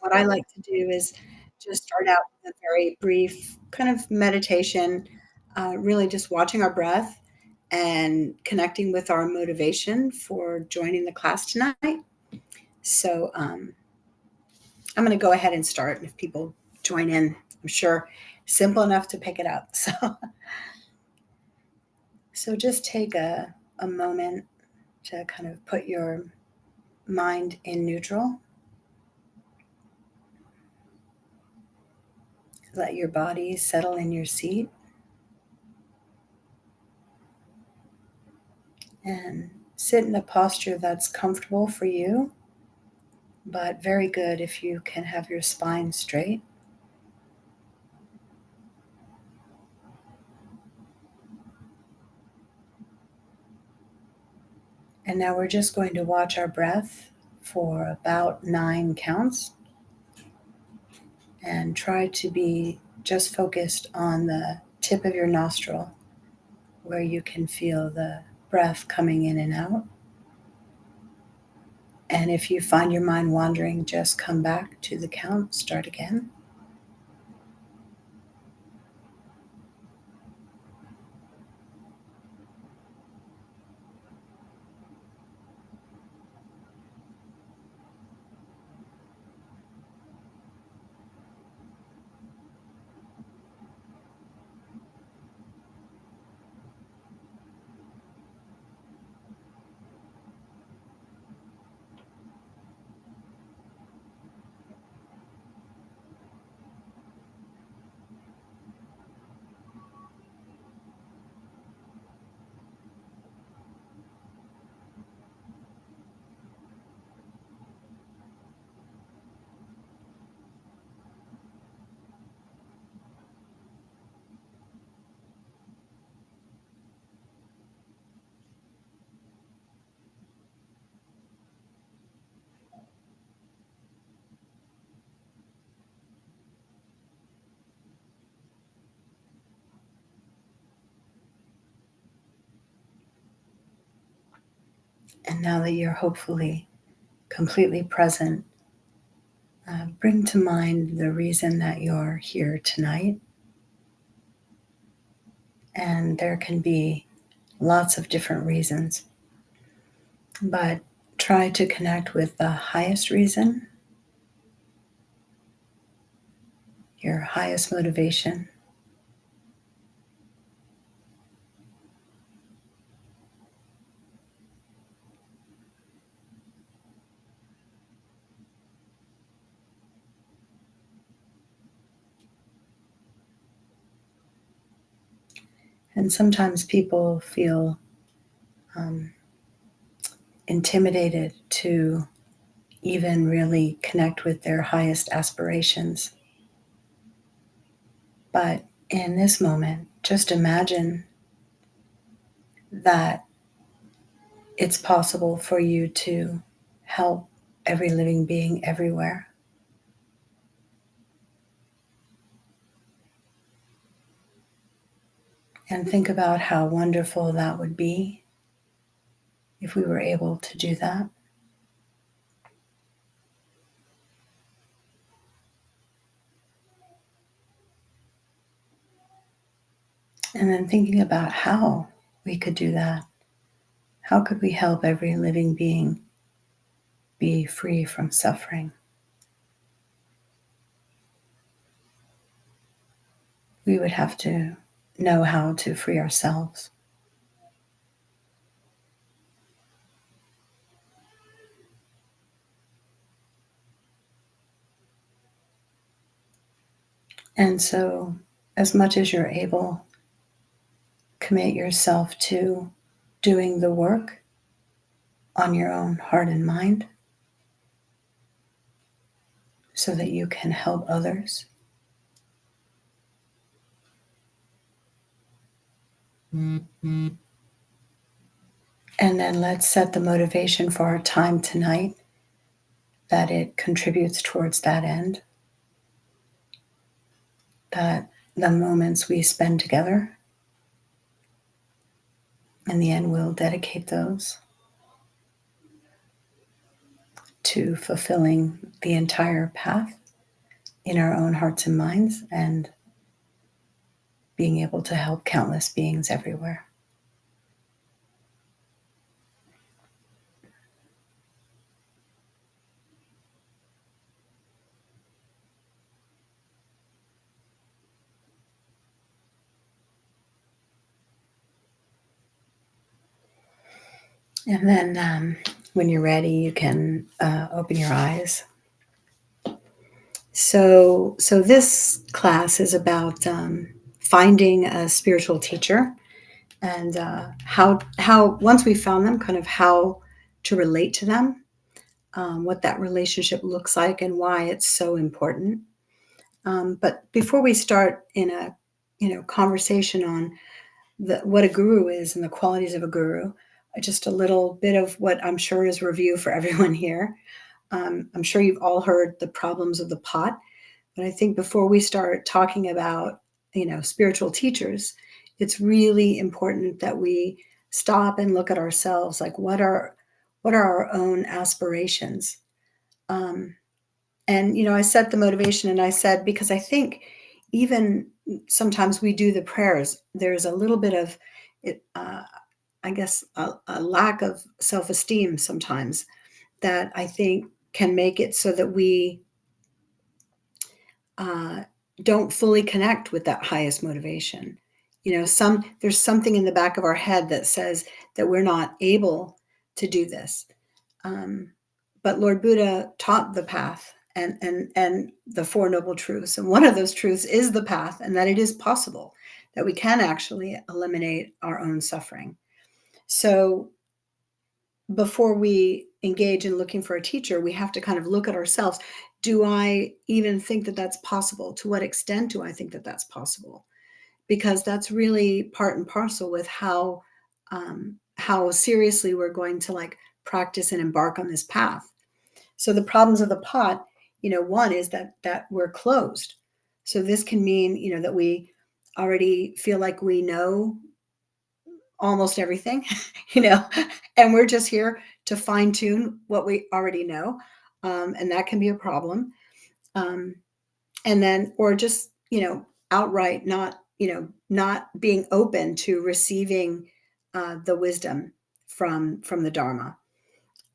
what I like to do is just start out with a very brief kind of meditation, really just watching our breath and connecting with our motivation for joining the class tonight. So I'm going to go ahead and start. And if people join in, I'm sure simple enough to pick it up. So just take a moment to kind of put your mind in neutral. Let your body settle in your seat. And sit in a posture that's comfortable for you, but very good if you can have your spine straight. And now we're just going to watch our breath for about 9 counts and try to be just focused on the tip of your nostril where you can feel the breath coming in and out. And if you find your mind wandering, just come back to the count, start again. And now that you're hopefully completely present, bring to mind the reason that you're here tonight. And there can be lots of different reasons, but try to connect with the highest reason, your highest motivation. And sometimes people feel um, intimidated to even really connect with their highest aspirations. But in this moment, just imagine that it's possible for you to help every living being everywhere. And think about how wonderful that would be if we were able to do that. And then thinking about how we could do that. How could we help every living being be free from suffering? We would have to know how to free ourselves. And so, as much as you're able, commit yourself to doing the work on your own heart and mind so that you can help others. Mm-hmm. And then let's set the motivation for our time tonight that it contributes towards that end, that the moments we spend together, in the end, we'll dedicate those to fulfilling the entire path in our own hearts and minds, and being able to help countless beings everywhere. And then when you're ready, you can open your eyes. So this class is about finding a spiritual teacher, and how once we found them, kind of how to relate to them, what that relationship looks like, and why it's so important. But before we start in a conversation on what a guru is and the qualities of a guru, just a little bit of what I'm sure is review for everyone here. I'm sure you've all heard the problems of the pot, but I think before we start talking about spiritual teachers, it's really important that we stop and look at ourselves, like what are our own aspirations. And I set the motivation, and I said, because I think even sometimes we do the prayers, there's a little bit of it, I guess a lack of self-esteem sometimes, that I think can make it so that we uh, don't fully connect with that highest motivation. There's something in the back of our head that says that we're not able to do this. Um, but Lord Buddha taught the path, and the Four Noble Truths. And one of those truths is the path, and that it is possible that we can actually eliminate our own suffering. So before we engage in looking for a teacher, we have to kind of look at ourselves. Do I even think that that's possible? To what extent do I think that that's possible? Because that's really part and parcel with how seriously we're going to practice and embark on this path. So the problems of the pot, one is that we're closed. So this can mean, that we already feel like we know almost everything, and we're just here to fine tune what we already know. And that can be a problem. Um, and then, or just, outright not being open to receiving the wisdom from the Dharma.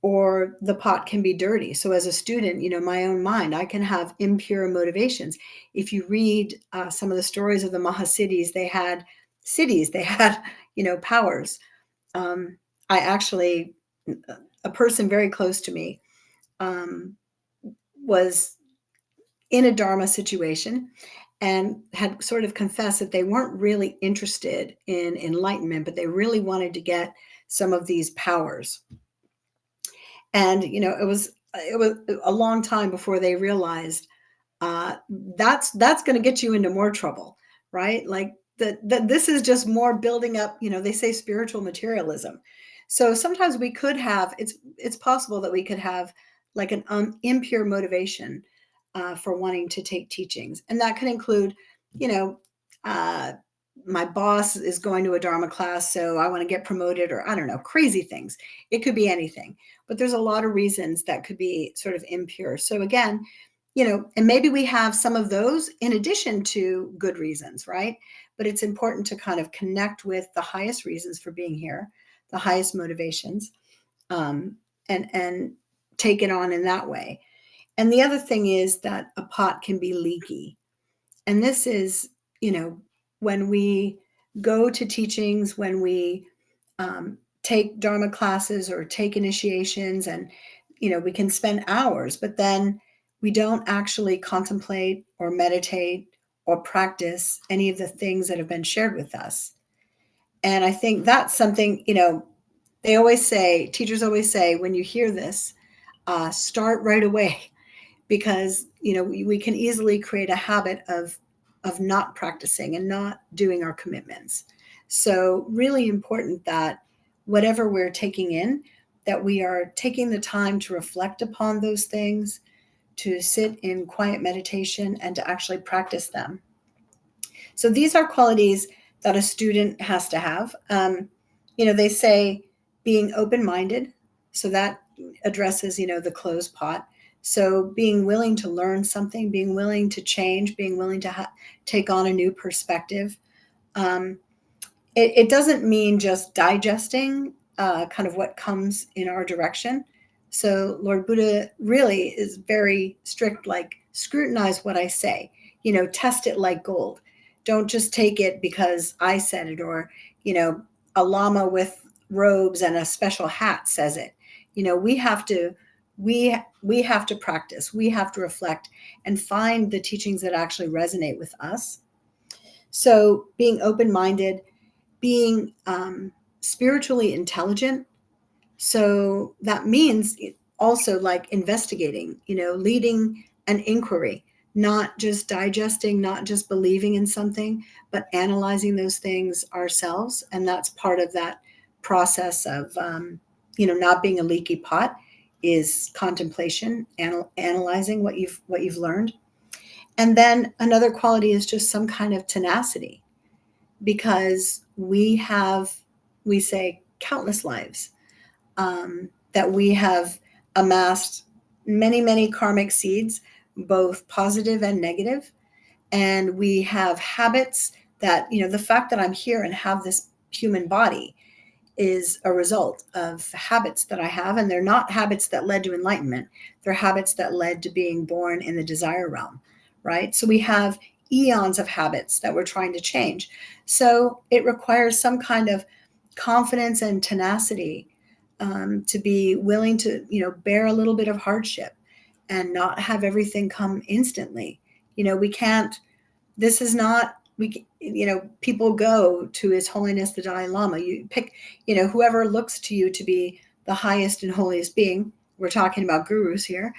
Or the pot can be dirty. So as a student, my own mind, I can have impure motivations. If you read some of the stories of the Mahasiddhis, they had cities, they had, powers. Um, I actually, a person very close to me um, was in a Dharma situation and had sort of confessed that they weren't really interested in enlightenment, but they really wanted to get some of these powers. And it was a long time before they realized that's going to get you into more trouble, right? Like that this is just more building up. They say spiritual materialism. So sometimes we could have it's possible that we could have like an impure motivation for wanting to take teachings, and that could include, you know, uh, my boss is going to a Dharma class, so I want to get promoted, or I don't know, crazy things. It could be anything, but there's a lot of reasons that could be sort of impure. So again, and maybe we have some of those in addition to good reasons, right? But it's important to kind of connect with the highest reasons for being here, the highest motivations, um, and take it on in that way. And the other thing is that a pot can be leaky. And this is, when we go to teachings, when we take Dharma classes or take initiations, and, we can spend hours, but then we don't actually contemplate or meditate or practice any of the things that have been shared with us. And I think that's something, teachers always say, when you hear this, start right away, because we can easily create a habit of not practicing and not doing our commitments. So really important that whatever we're taking in, that we are taking the time to reflect upon those things, to sit in quiet meditation, and to actually practice them. So these are qualities that a student has to have. They say being open-minded, so that addresses, the closed pot. So being willing to learn something, being willing to change, being willing to take on a new perspective. Um, it doesn't mean just digesting kind of what comes in our direction. So Lord Buddha really is very strict, like scrutinize what I say, test it like gold. Don't just take it because I said it, or, a lama with robes and a special hat says it. We have to we have to practice, we have to reflect and find the teachings that actually resonate with us. So being open-minded, being spiritually intelligent. So that means also like investigating, leading an inquiry, not just digesting, not just believing in something, but analyzing those things ourselves. And that's part of that process of, not being a leaky pot, is contemplation, analyzing what you've learned. And then another quality is just some kind of tenacity, because we say countless lives, that we have amassed many, many karmic seeds, both positive and negative. And we have habits that, the fact that I'm here and have this human body is a result of habits that I have. And they're not habits that led to enlightenment. They're habits that led to being born in the desire realm, right? So we have eons of habits that we're trying to change. So it requires some kind of confidence and tenacity, to be willing to, bear a little bit of hardship and not have everything come instantly. We can't, this is not, people go to His Holiness the Dalai Lama. You pick, whoever looks to you to be the highest and holiest being. We're talking about gurus here.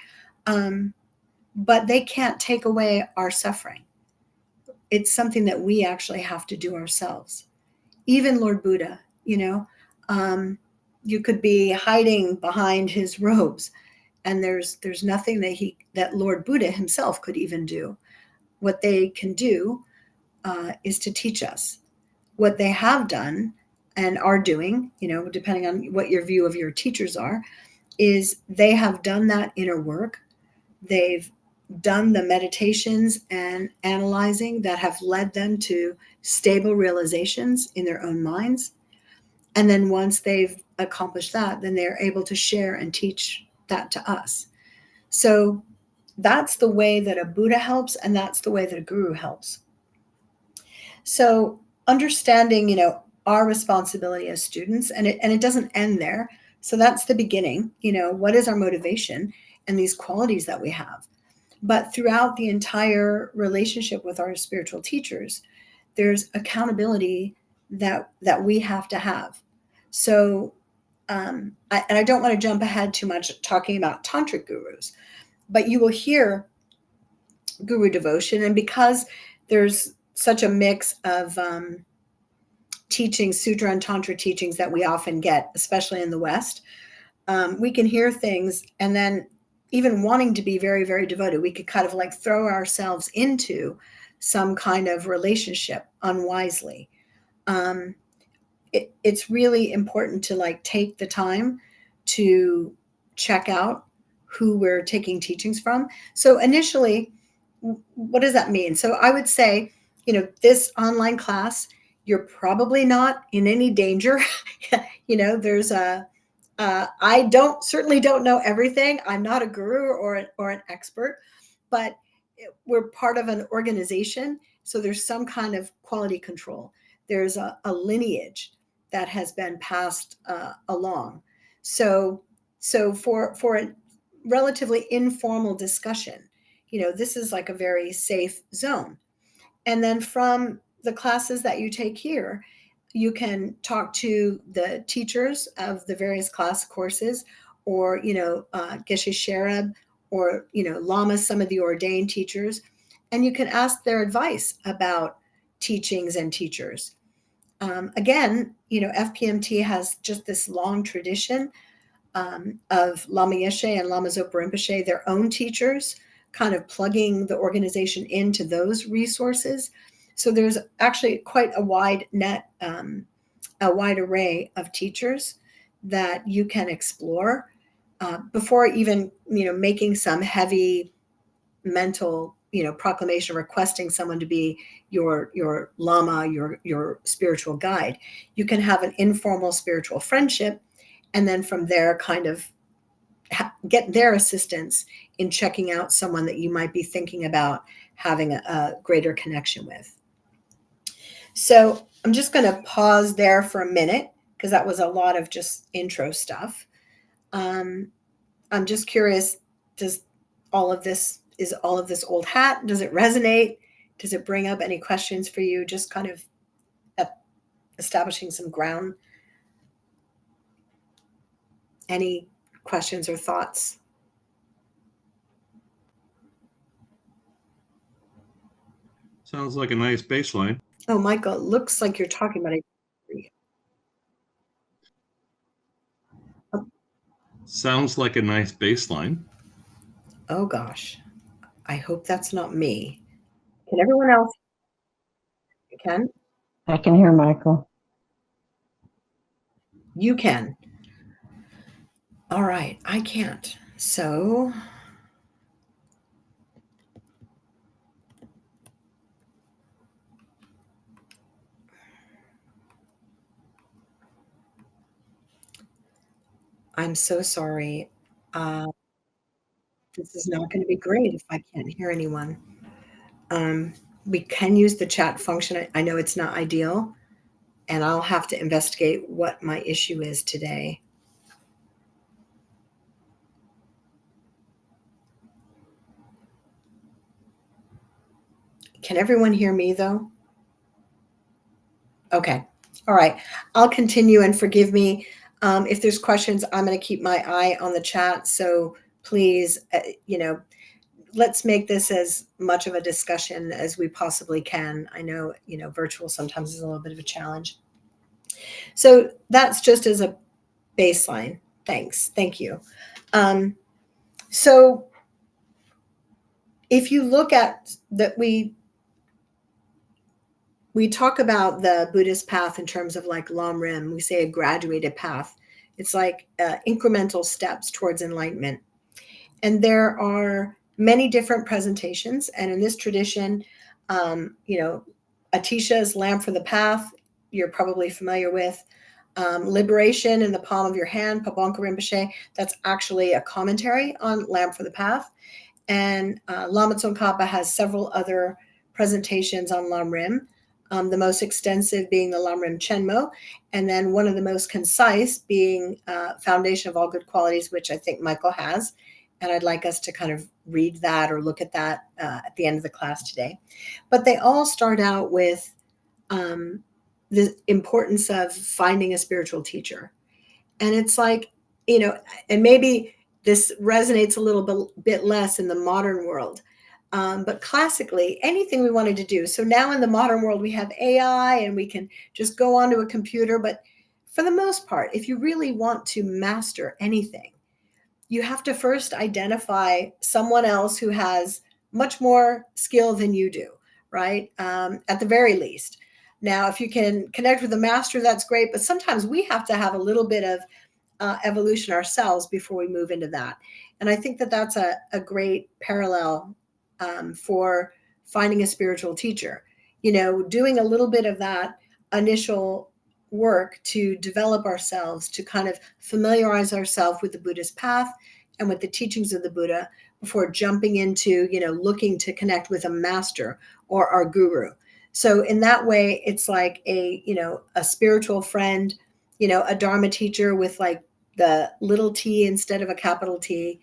But they can't take away our suffering. It's something that we actually have to do ourselves. Even Lord Buddha, you could be hiding behind his robes, and there's nothing that Lord Buddha himself could even do. What they can do is to teach us. What they have done and are doing, depending on what your view of your teachers are, is they have done that inner work. They've done the meditations and analyzing that have led them to stable realizations in their own minds. And then once they've accomplished that, then they're able to share and teach that to us. So that's the way that a Buddha helps, and that's the way that a guru helps. So understanding, our responsibility as students, and it doesn't end there. So that's the beginning. What is our motivation and these qualities that we have? But throughout the entire relationship with our spiritual teachers, there's accountability that we have to have. So, and I don't want to jump ahead too much talking about tantric gurus, but you will hear guru devotion. And because there's such a mix of teachings, sutra and tantra teachings that we often get, especially in the West, we can hear things and then even wanting to be very, very devoted, we could kind of like throw ourselves into some kind of relationship unwisely. It's really important to like take the time to check out who we're taking teachings from. So initially, what does that mean? So I would say, this online class, you're probably not in any danger. There's I certainly don't know everything. I'm not a guru or an expert, but we're part of an organization. So there's some kind of quality control. There's a lineage that has been passed along. So for a relatively informal discussion, this is like a very safe zone. And then from the classes that you take here, you can talk to the teachers of the various class courses, or, Geshe Sherab, or, Lamas, some of the ordained teachers, and you can ask their advice about teachings and teachers. Again, FPMT has just this long tradition of Lama Yeshe and Lama Zopa Rinpoche, their own teachers, kind of plugging the organization into those resources. So there's actually quite a wide net, a wide array of teachers that you can explore. before even, making some heavy mental, proclamation requesting someone to be your lama, your spiritual guide. You can have an informal spiritual friendship, and then from there kind of get their assistance in checking out someone that you might be thinking about having a greater connection with. So I'm just going to pause there for a minute because that was a lot of just intro stuff. I'm just curious, does is all of this old hat? Does it resonate? Does it bring up any questions for you? Just kind of establishing some ground. Any questions or thoughts? Sounds like a nice baseline. Oh, Michael, looks like you're talking about it. Sounds like a nice baseline. Oh gosh, I hope that's not me. Can everyone else? You can? I can hear Michael. You can. All right, I can't. So I'm so sorry. This is not going to be great if I can't hear anyone. We can use the chat function. I know it's not ideal, and I'll have to investigate what my issue is today. Can everyone hear me though? Okay. All right. I'll continue, and forgive me. If there's questions, I'm going to keep my eye on the chat. So please, let's make this as much of a discussion as we possibly can. I know, virtual sometimes is a little bit of a challenge. So that's just as a baseline. Thanks. Thank you. So if you look at that, we talk about the Buddhist path in terms of like Lam Rim. We say a graduated path. It's like incremental steps towards enlightenment. And there are many different presentations. And in this tradition, Atisha's Lamp for the Path, you're probably familiar with. Liberation in the Palm of Your Hand, Pabanka Rinpoche, that's actually a commentary on Lamp for the Path. And Lama Tsongkhapa has several other presentations on Lam Rim. The most extensive being the Lam Rim Chenmo, and then one of the most concise being Foundation of All Good Qualities, which I think Michael has. And I'd like us to kind of read that or look at that at the end of the class today. But they all start out with the importance of finding a spiritual teacher. And it's like, and maybe this resonates a little bit less in the modern world. But classically, anything we wanted to do. So now in the modern world, we have AI and we can just go onto a computer. But for the most part, if you really want to master anything, you have to first identify someone else who has much more skill than you do, right? At the very least. Now, if you can connect with a master, that's great. But sometimes we have to have a little bit of evolution ourselves before we move into that. And I think that that's a great parallel for finding a spiritual teacher. Doing a little bit of that initial work to develop ourselves, to kind of familiarize ourselves with the Buddhist path and with the teachings of the Buddha before jumping into, looking to connect with a master or our guru. So in that way, it's like a spiritual friend, a Dharma teacher with like the little t instead of a capital T,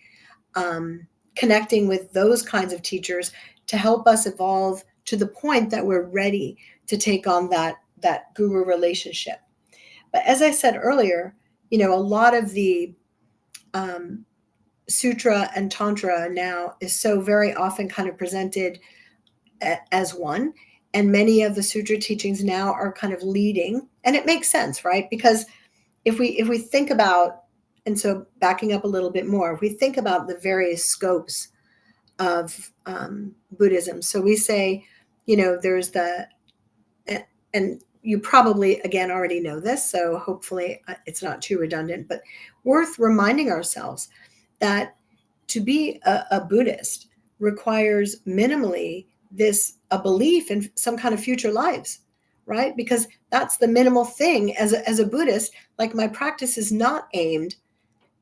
connecting with those kinds of teachers to help us evolve to the point that we're ready to take on that guru relationship. But as I said earlier, a lot of the sutra and tantra now is so very often kind of presented as one. And many of the sutra teachings now are kind of leading, and it makes sense, right? Because if we think about, and so backing up a little bit more, if we think about the various scopes of Buddhism, so we say, there's and you probably again already know this, so hopefully it's not too redundant, but worth reminding ourselves that to be a Buddhist requires minimally a belief in some kind of future lives, right? Because that's the minimal thing as a Buddhist. Like, my practice is not aimed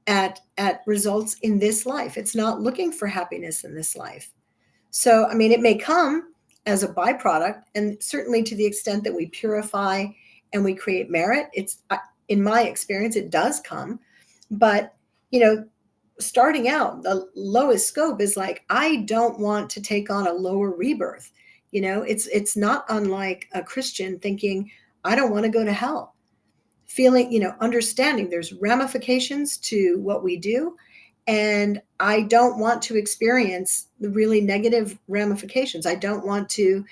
at results in this life. It's not looking for happiness in this life. So, I mean, it may come as a byproduct, and certainly to the extent that we purify and we create merit, it's, in my experience, it does come. But, you know, starting out, the lowest scope is like, I don't want to take on a lower rebirth. It's not unlike a Christian thinking, I don't want to go to hell. Feeling, understanding there's ramifications to what we do, and I don't want to experience the really negative ramifications. I don't want to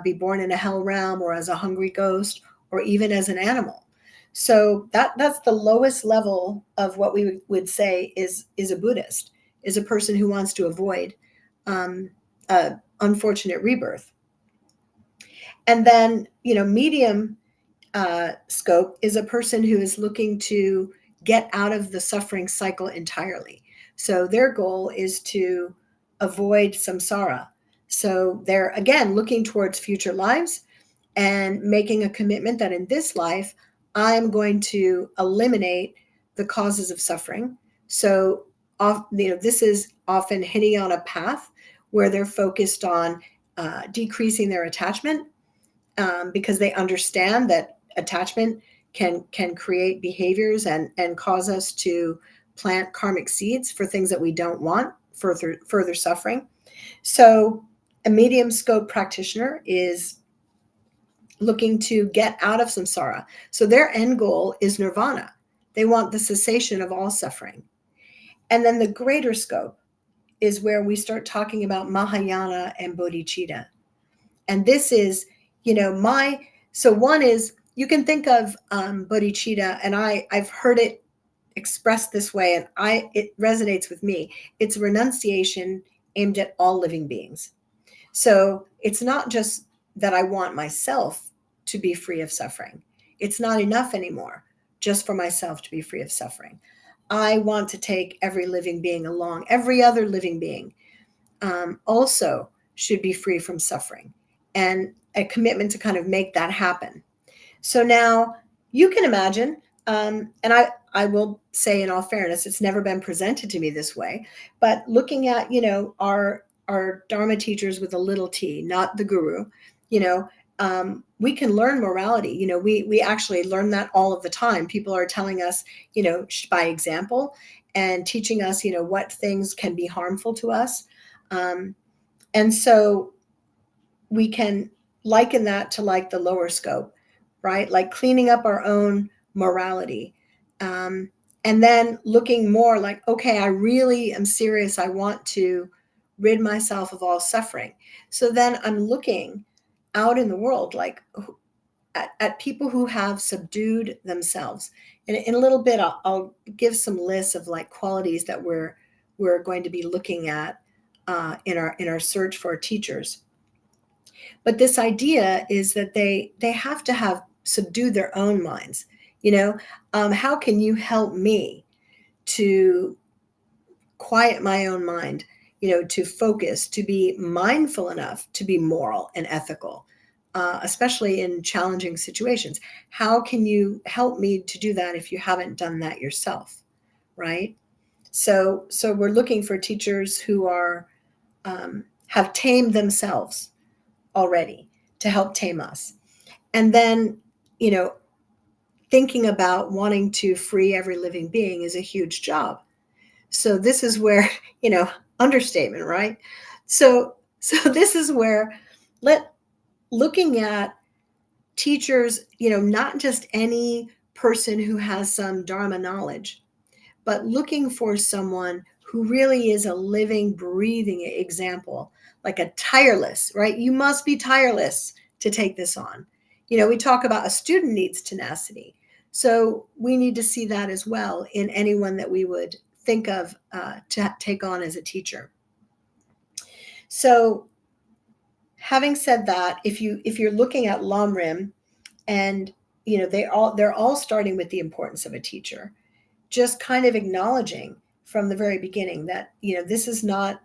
be born in a hell realm, or as a hungry ghost, or even as an animal. So that's the lowest level of what we would say is a Buddhist, is a person who wants to avoid unfortunate rebirth. And then, medium scope is a person who is looking to get out of the suffering cycle entirely. So their goal is to avoid samsara. So they're, again, looking towards future lives and making a commitment that in this life, I'm going to eliminate the causes of suffering. So, this is often hitting on a path where they're focused on decreasing their attachment, because they understand that attachment can create behaviors and cause us to plant karmic seeds for things that we don't want, further suffering. So a medium scope practitioner is looking to get out of samsara. So their end goal is nirvana. They want the cessation of all suffering. And then the greater scope is where we start talking about Mahayana and bodhicitta. And this is, so one is, you can think of bodhicitta, and I've heard it expressed this way, and it resonates with me. It's renunciation aimed at all living beings. So it's not just that I want myself to be free of suffering. It's not enough anymore just for myself to be free of suffering. I want to take every living being along. Every other living being also should be free from suffering, and a commitment to kind of make that happen. So now you can imagine, and I will say, in all fairness, it's never been presented to me this way, but looking at, our Dharma teachers with a little t, not the guru, we can learn morality. We actually learn that all of the time. People are telling us, by example, and teaching us, what things can be harmful to us. And so we can liken that to like the lower scope, right? Like cleaning up our own morality. And then looking more like, okay, I really am serious. I want to rid myself of all suffering. So then I'm looking out in the world, like at people who have subdued themselves. And in a little bit, I'll give some lists of like qualities that we're going to be looking at in our search for teachers. But this idea is that they have to have subdued their own minds. How can you help me to quiet my own mind? To focus, to be mindful enough to be moral and ethical, especially in challenging situations. How can you help me to do that if you haven't done that yourself, right? So we're looking for teachers who are have tamed themselves already to help tame us. And then, thinking about wanting to free every living being is a huge job. So this is where, understatement, right? So this is where looking at teachers, not just any person who has some Dharma knowledge, but looking for someone who really is a living, breathing example, like a tireless, right? You must be tireless to take this on. We talk about a student needs tenacity. So we need to see that as well in anyone that we would think of to take on as a teacher. So having said that, if you're looking at Lamrim, and they're all starting with the importance of a teacher, just kind of acknowledging from the very beginning that, this is not,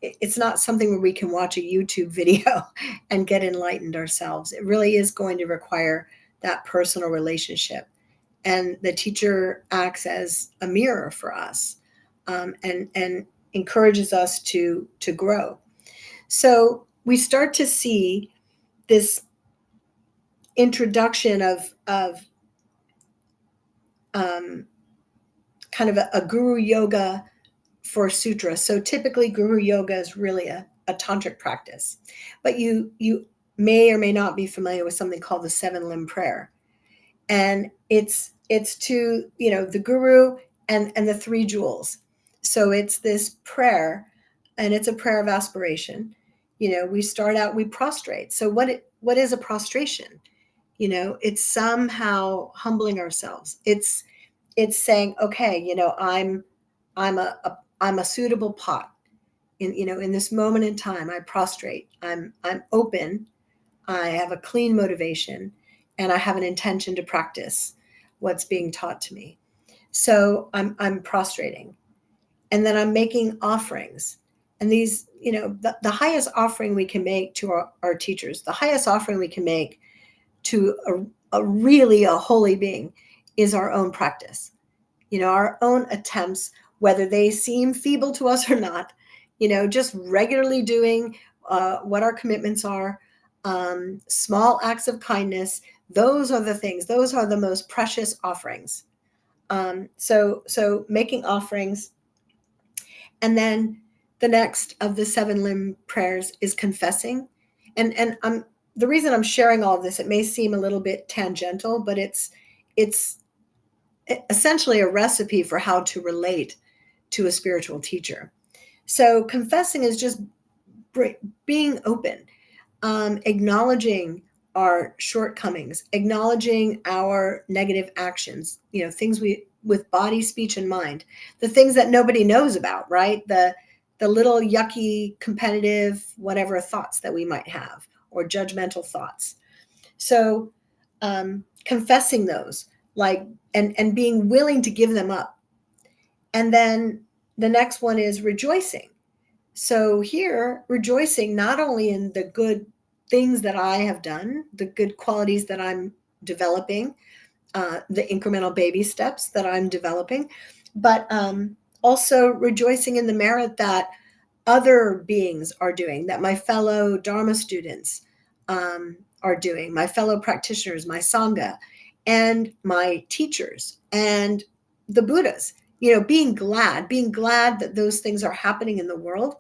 it's not something where we can watch a YouTube video and get enlightened ourselves. It really is going to require that personal relationship. And the teacher acts as a mirror for us, and encourages us to grow. So we start to see this introduction of kind of a guru yoga for sutra. So typically guru yoga is really a tantric practice, but you may or may not be familiar with something called the 7-limb prayer. And it's to, the guru and the 3 jewels. So it's this prayer, and it's a prayer of aspiration. We start out, we prostrate. So what is a prostration? It's somehow humbling ourselves. It's saying, okay, I'm a suitable pot. In this moment in time, I prostrate. I'm open. I have a clean motivation, and I have an intention to practice what's being taught to me. So I'm prostrating, and then I'm making offerings. And these, the highest offering we can make to our teachers, the highest offering we can make to a really a holy being is our own practice. Our own attempts, whether they seem feeble to us or not, just regularly doing what our commitments are, small acts of kindness. Those are the things, those are the most precious offerings. So making offerings. And then the next of the 7-limb prayers is confessing. And the reason I'm sharing all of this, it may seem a little bit tangential, but it's essentially a recipe for how to relate to a spiritual teacher. So confessing is just being open, acknowledging our shortcomings, acknowledging our negative actions, things with body, speech, and mind, the things that nobody knows about, right? The little yucky, competitive, whatever thoughts that we might have, or judgmental thoughts. So confessing those, and being willing to give them up. And then the next one is rejoicing. So here, rejoicing not only in the good things that I have done, the good qualities that I'm developing, the incremental baby steps that I'm developing, but also rejoicing in the merit that other beings are doing, that my fellow Dharma students are doing, my fellow practitioners, my Sangha, and my teachers, and the Buddhas. Being glad that those things are happening in the world,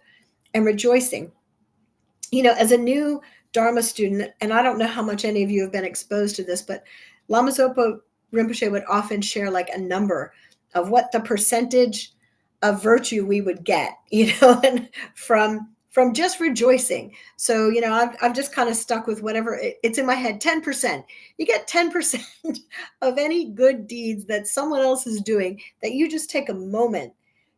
and rejoicing. As a new Dharma student, and I don't know how much any of you have been exposed to this, but Lama Zopa Rinpoche would often share like a number of what the percentage of virtue we would get, and from just rejoicing. So, I've just kind of stuck with whatever it's in my head, 10%. You get 10% of any good deeds that someone else is doing that you just take a moment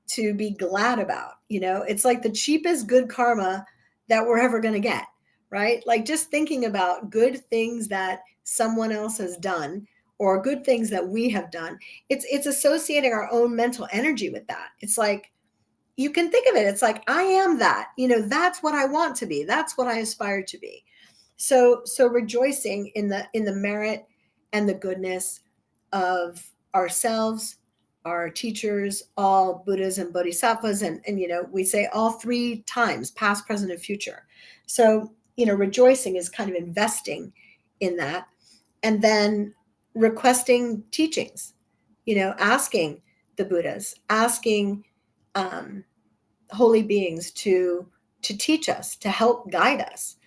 to be glad about. It's like the cheapest good karma that we're ever going to get, right? Like just thinking about good things that someone else has done, or good things that we have done. It's associating our own mental energy with that. It's like, you can think of it, it's like, I am that, that's what I want to be. That's what I aspire to be. So rejoicing in the merit and the goodness of ourselves, our teachers, all Buddhas and Bodhisattvas, and we say all 3 times, past, present, and future. So, rejoicing is kind of investing in that. And then requesting teachings, asking the Buddhas, asking holy beings to teach us, to help guide us.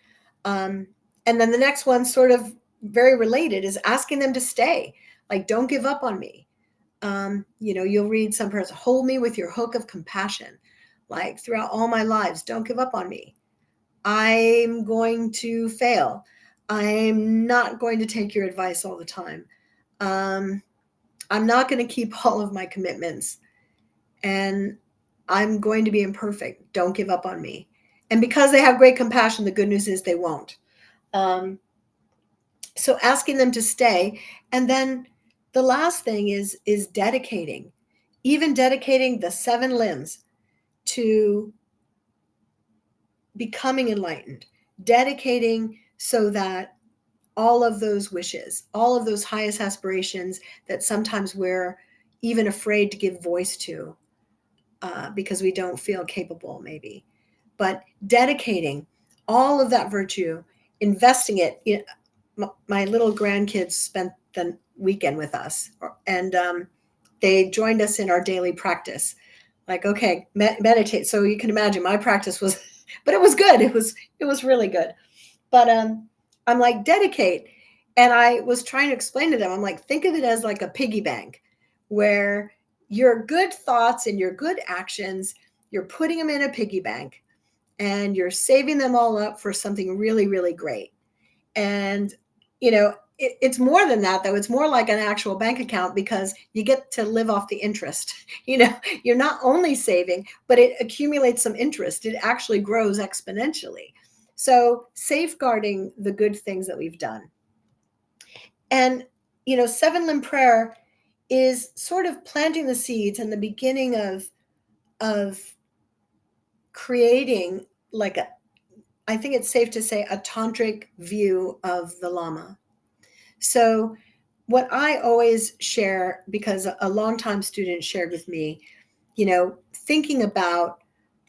And then the next one, sort of very related, is asking them to stay. Like, don't give up on me. You'll read some prayers, hold me with your hook of compassion. Like, throughout all my lives, don't give up on me. I'm going to fail. I'm not going to take your advice all the time. I'm not going to keep all of my commitments. And I'm going to be imperfect. Don't give up on me. And because they have great compassion, the good news is they won't. So asking them to stay. And then the last thing is dedicating. even dedicating the 7 limbs to becoming enlightened, dedicating so that all of those wishes, all of those highest aspirations that sometimes we're even afraid to give voice to because we don't feel capable, maybe. But dedicating all of that virtue, investing it. My little grandkids spent the weekend with us, and they joined us in our daily practice. Like, okay, meditate. So you can imagine my practice was, but it was good. It was really good. But I'm like, dedicate. And I was trying to explain to them, I'm like, think of it as like a piggy bank where your good thoughts and your good actions, you're putting them in a piggy bank and you're saving them all up for something really, really great. And, it's more than that, though. It's more like an actual bank account because you get to live off the interest. You're not only saving, but it accumulates some interest. It actually grows exponentially. So safeguarding the good things that we've done. And, 7 limb prayer is sort of planting the seeds and the beginning of creating I think it's safe to say, a tantric view of the Lama. So what I always share, because a longtime student shared with me, thinking about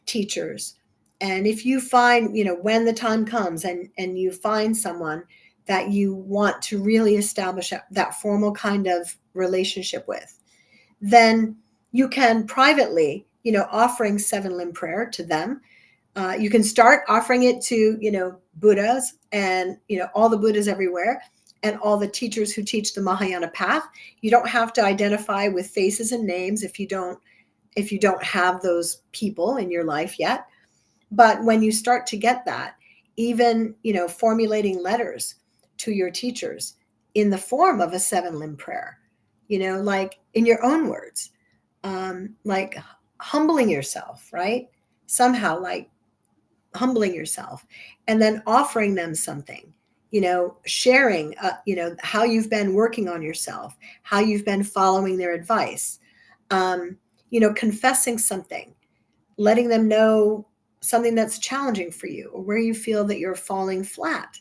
teachers. And if you find, when the time comes and you find someone that you want to really establish that formal kind of relationship with, then you can privately, offering 7 limb prayer to them. You can start offering it to, Buddhas and, all the Buddhas everywhere and all the teachers who teach the Mahayana path. You don't have to identify with faces and names if you don't have those people in your life yet. But when you start to get that, even, formulating letters to your teachers in the form of a 7 limb prayer, like in your own words, like humbling yourself, right? Somehow, like humbling yourself and then offering them something, sharing, how you've been working on yourself, how you've been following their advice, confessing something, letting them know something that's challenging for you or where you feel that you're falling flat,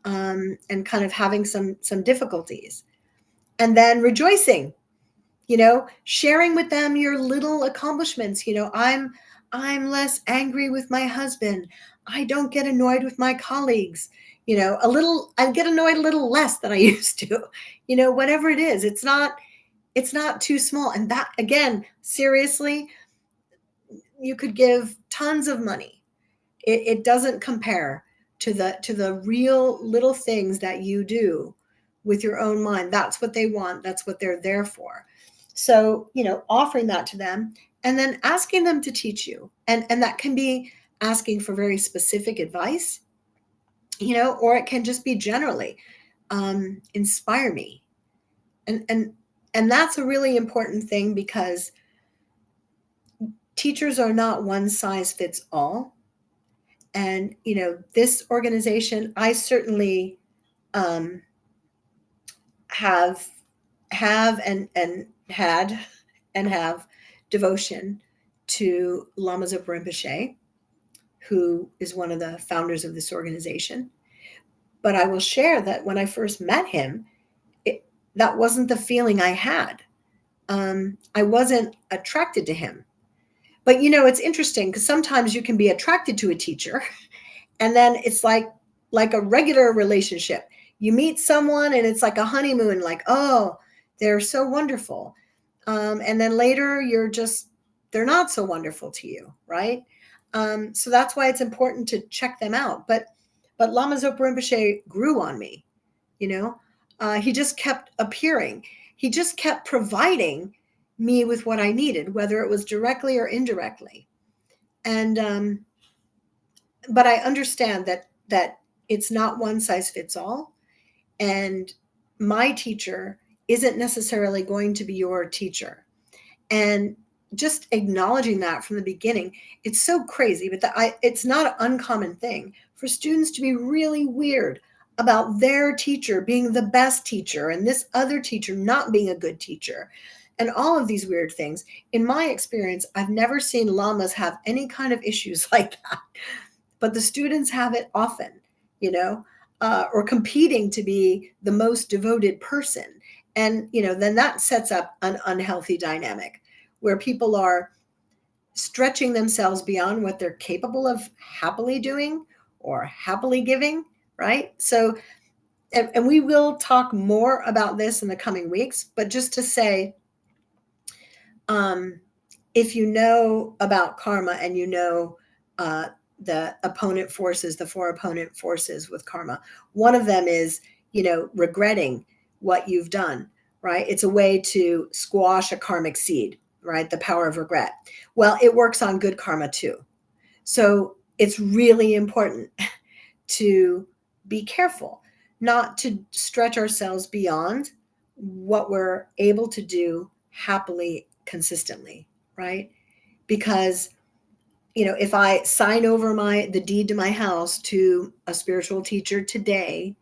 and kind of having some difficulties, and then rejoicing, sharing with them your little accomplishments. I'm less angry with my husband. I don't get annoyed with my colleagues. I get annoyed a little less than I used to. Whatever it is, it's not too small. And that, again, seriously, you could give tons of money. It doesn't compare to the real little things that you do with your own mind. That's what they want. That's what they're there for. So, offering that to them and then asking them to teach you. And that can be asking for very specific advice, or it can just be generally, inspire me. And that's a really important thing because teachers are not one size fits all. And, this organization, I certainly have and had and have devotion to Lama Zopa Rinpoche, who is one of the founders of this organization. But I will share that when I first met him, that wasn't the feeling I had. I wasn't attracted to him. But, it's interesting because sometimes you can be attracted to a teacher and then it's like a regular relationship. You meet someone and it's like a honeymoon, like, oh, they're so wonderful. And then later they're not so wonderful to you, right? So that's why it's important to check them out. But Lama Zopa Rinpoche grew on me, he just kept appearing. He just kept providing me with what I needed, whether it was directly or indirectly. And but I understand that it's not one size fits all, and my teacher isn't necessarily going to be your teacher. And just acknowledging that from the beginning, it's so crazy, but it's not an uncommon thing for students to be really weird about their teacher being the best teacher and this other teacher not being a good teacher. and all of these weird things. In my experience, I've never seen lamas have any kind of issues like that, but the students have it often, you know, or competing to be the most devoted person. And, then that sets up an unhealthy dynamic where people are stretching themselves beyond what they're capable of happily doing or happily giving, right? So, and we will talk more about this in the coming weeks, but just to say, if you know about karma and uh, the opponent forces, the four opponent forces with karma, one of them is, regretting what you've done, right? It's a way to squash a karmic seed, right? The power of regret. Well, it works on good karma too. So it's really important to be careful, not to stretch ourselves beyond what we're able to do happily, consistently, right? Because, if I sign over the deed to my house to a spiritual teacher today,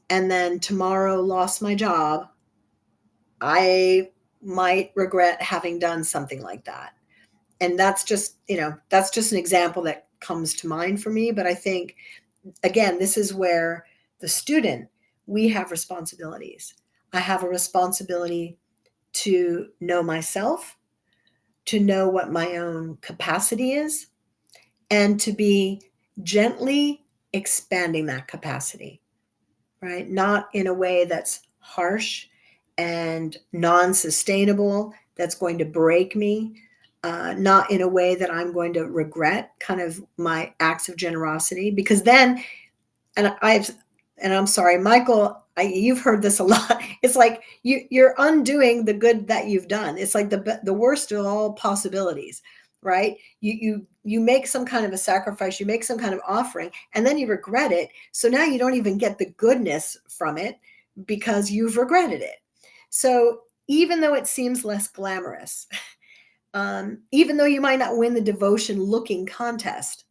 and then tomorrow lost my job, I might regret having done something like that. And that's just an example that comes to mind for me. But I think, again, this is where the student, we have responsibilities. I have a responsibility to know myself, to know what my own capacity is, and to be gently expanding that capacity, right? Not in a way that's harsh and non-sustainable, that's going to break me, not in a way that I'm going to regret kind of my acts of generosity, because then, and I'm sorry, Michael, you've heard this a lot. It's like you're undoing the good that you've done. It's like the worst of all possibilities, right? You make some kind of a sacrifice, you make some kind of offering, and then you regret it. So now you don't even get the goodness from it because you've regretted it. So even though it seems less glamorous, even though you might not win the devotion looking contest,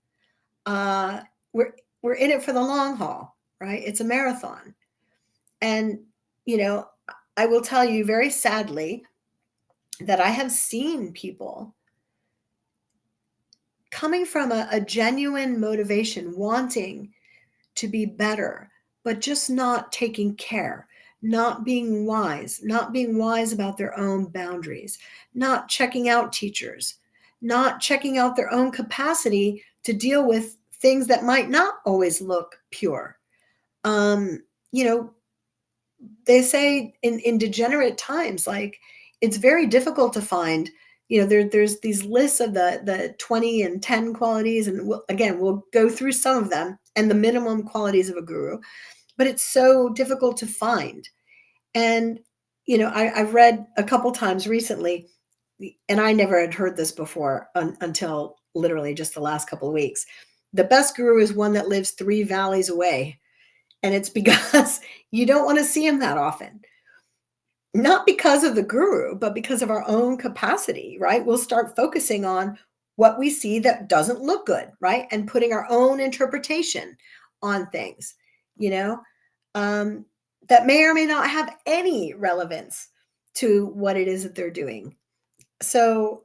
uh, we're we're in it for the long haul, right? It's a marathon. And, I will tell you very sadly that I have seen people coming from a genuine motivation, wanting to be better, but just not taking care, not being wise about their own boundaries, not checking out teachers, not checking out their own capacity to deal with things that might not always look pure. Um, you know, they say in degenerate times, like, it's very difficult to find, there's these lists of the 20 and 10 qualities, and we'll go through some of them and the minimum qualities of a guru, but it's so difficult to find. And I've read a couple times recently, and I never had heard this before until literally just the last couple of weeks. The best guru is one that lives 3 valleys away, and it's because you don't want to see him that often. Not because of the guru, but because of our own capacity, right? We'll start focusing on what we see that doesn't look good, right? And putting our own interpretation on things, you know, um, that may or may not have any relevance to what it is that they're doing. So,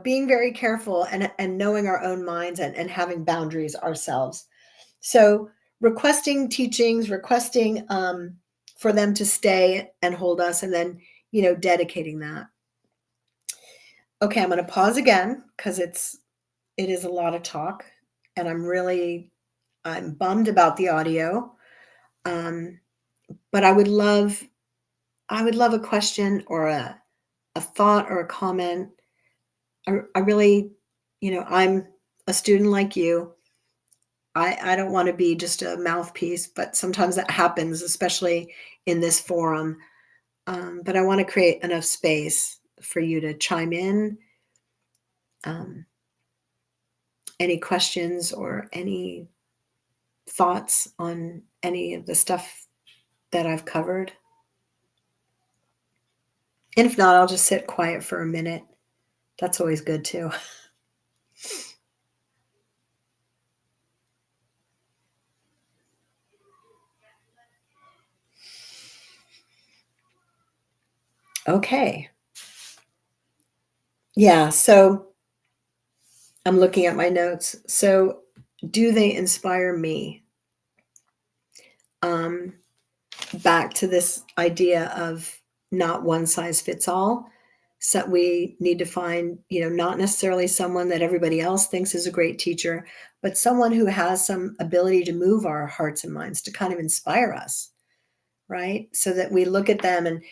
being very careful and knowing our own minds and having boundaries ourselves. So, requesting teachings, requesting for them to stay and hold us, and then, dedicating that. Okay, I'm going to pause again because it is a lot of talk, and I'm bummed about the audio. But I would love a question or a thought or a comment. I really, I'm a student like you. I don't want to be just a mouthpiece, but sometimes that happens, especially in this forum. But I want to create enough space for you to chime in. Um, any questions or any thoughts on any of the stuff that I've covered? And if not, I'll just sit quiet for a minute. That's always good too. Okay. Yeah, so I'm looking at my notes. So, do they inspire me? Um, Back to this idea of not one size fits all. So we need to find, not necessarily someone that everybody else thinks is a great teacher, but someone who has some ability to move our hearts and minds to kind of inspire us, right? So that we look at them and,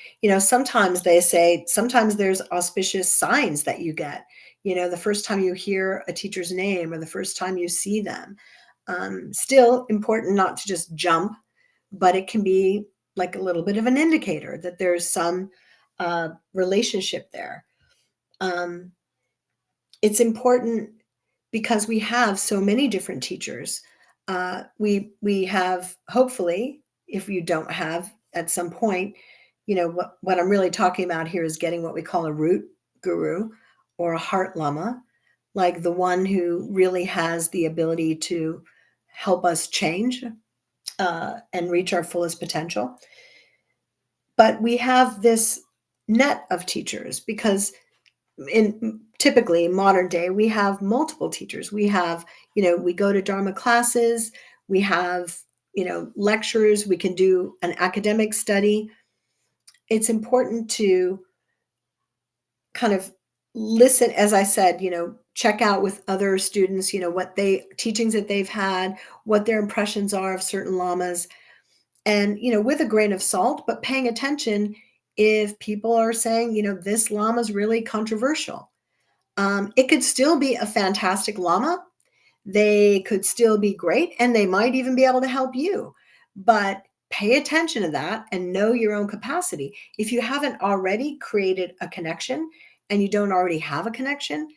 sometimes they say, sometimes there's auspicious signs that you get, the first time you hear a teacher's name or the first time you see them. Still important not to just jump, but it can be like a little bit of an indicator that there's some relationship there. Um, it's important because we have so many different teachers. We have, hopefully, if you don't have at some point, what I'm really talking about here is getting what we call a root guru or a heart lama, like the one who really has the ability to help us change and reach our fullest potential. But we have this net of teachers because in typically modern day we have multiple teachers. We have, we go to dharma classes, we have, lectures, we can do an academic study. It's important to kind of listen, as I said, check out with other students, what they teachings that they've had, what their impressions are of certain lamas, and with a grain of salt, but paying attention if people are saying, this lama is really controversial. It could still be a fantastic lama. They could still be great, and they might even be able to help you. But pay attention to that and know your own capacity. If you haven't already created a connection and you don't already have a connection,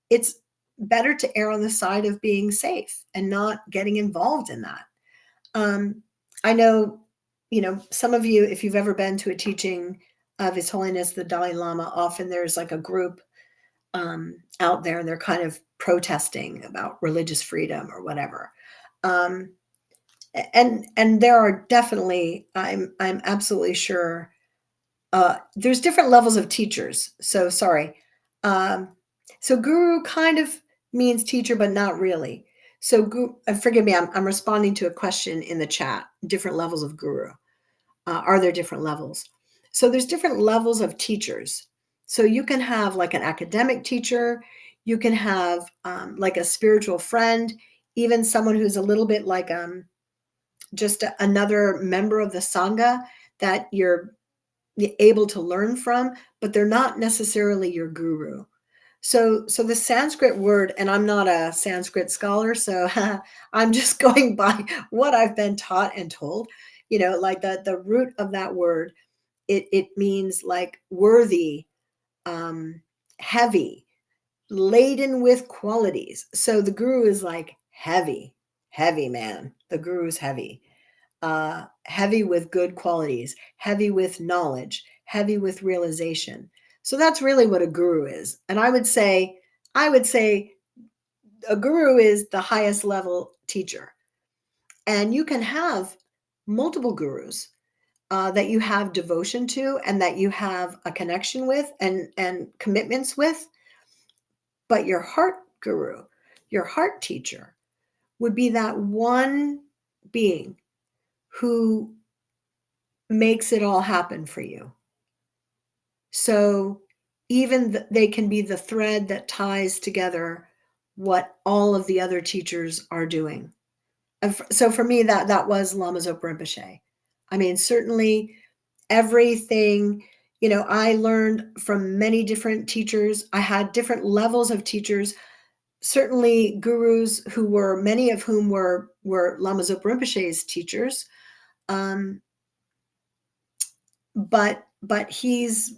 it's better to err on the side of being safe and not getting involved in that. I know, some of you, if you've ever been to a teaching of His Holiness the Dalai Lama, often there's like a group out there and they're kind of protesting about religious freedom or whatever. Um, and there are definitely, I'm absolutely sure, there's different levels of teachers. So sorry. Um, so guru kind of means teacher, but not really. So forgive me, I'm responding to a question in the chat. Different levels of guru. Are there different levels? So there's different levels of teachers. So you can have like an academic teacher, you can have like a spiritual friend, even someone who's a little bit like just another member of the Sangha that you're able to learn from, but they're not necessarily your guru. So the Sanskrit word, and I'm not a Sanskrit scholar, so I'm just going by what I've been taught and told. Like the root of that word, it means like worthy, um, heavy, laden with qualities. So the guru is like heavy, heavy man. The guru is heavy, heavy with good qualities, heavy with knowledge, heavy with realization. So that's really what a guru is. And I would say a guru is the highest level teacher. And you can have multiple gurus that you have devotion to and that you have a connection with and commitments with. But your heart guru, your heart teacher, would be that one being who makes it all happen for you. So even they can be the thread that ties together what all of the other teachers are doing. So for me, that was Lama Zopa Rinpoche. I mean, certainly everything, I learned from many different teachers. I had different levels of teachers. Certainly gurus who were, many of whom were Lama Zopa Rinpoche's teachers. Um, but he's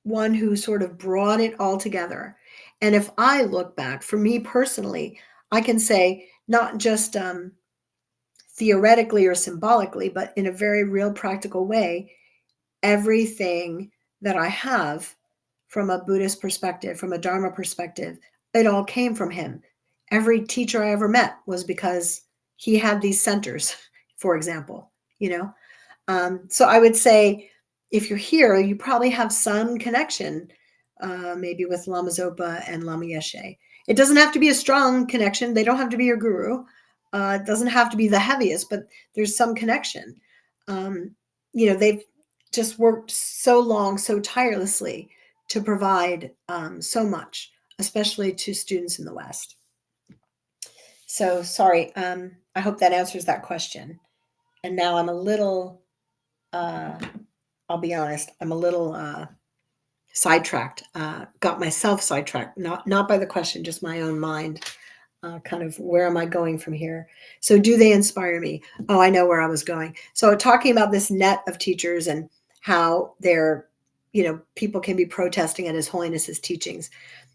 one who sort of brought it all together. And if I look back, for me personally, I can say not just theoretically or symbolically, but in a very real practical way, everything that I have from a Buddhist perspective, from a Dharma perspective, it all came from him. Every teacher I ever met was because he had these centers, for example, so I would say if you're here, you probably have some connection maybe with Lama Zopa and Lama Yeshe. It doesn't have to be a strong connection. They don't have to be your guru. It doesn't have to be the heaviest, but there's some connection. They've just worked so long, so tirelessly to provide so much, especially to students in the West. So sorry, I hope that answers that question. And now I'm a little, I'll be honest, I'm a little sidetracked, got myself sidetracked, not by the question, just my own mind, kind of where am I going from here? So do they inspire me? Oh, I know where I was going. So talking about this net of teachers and how they're, people can be protesting at His Holiness's teachings.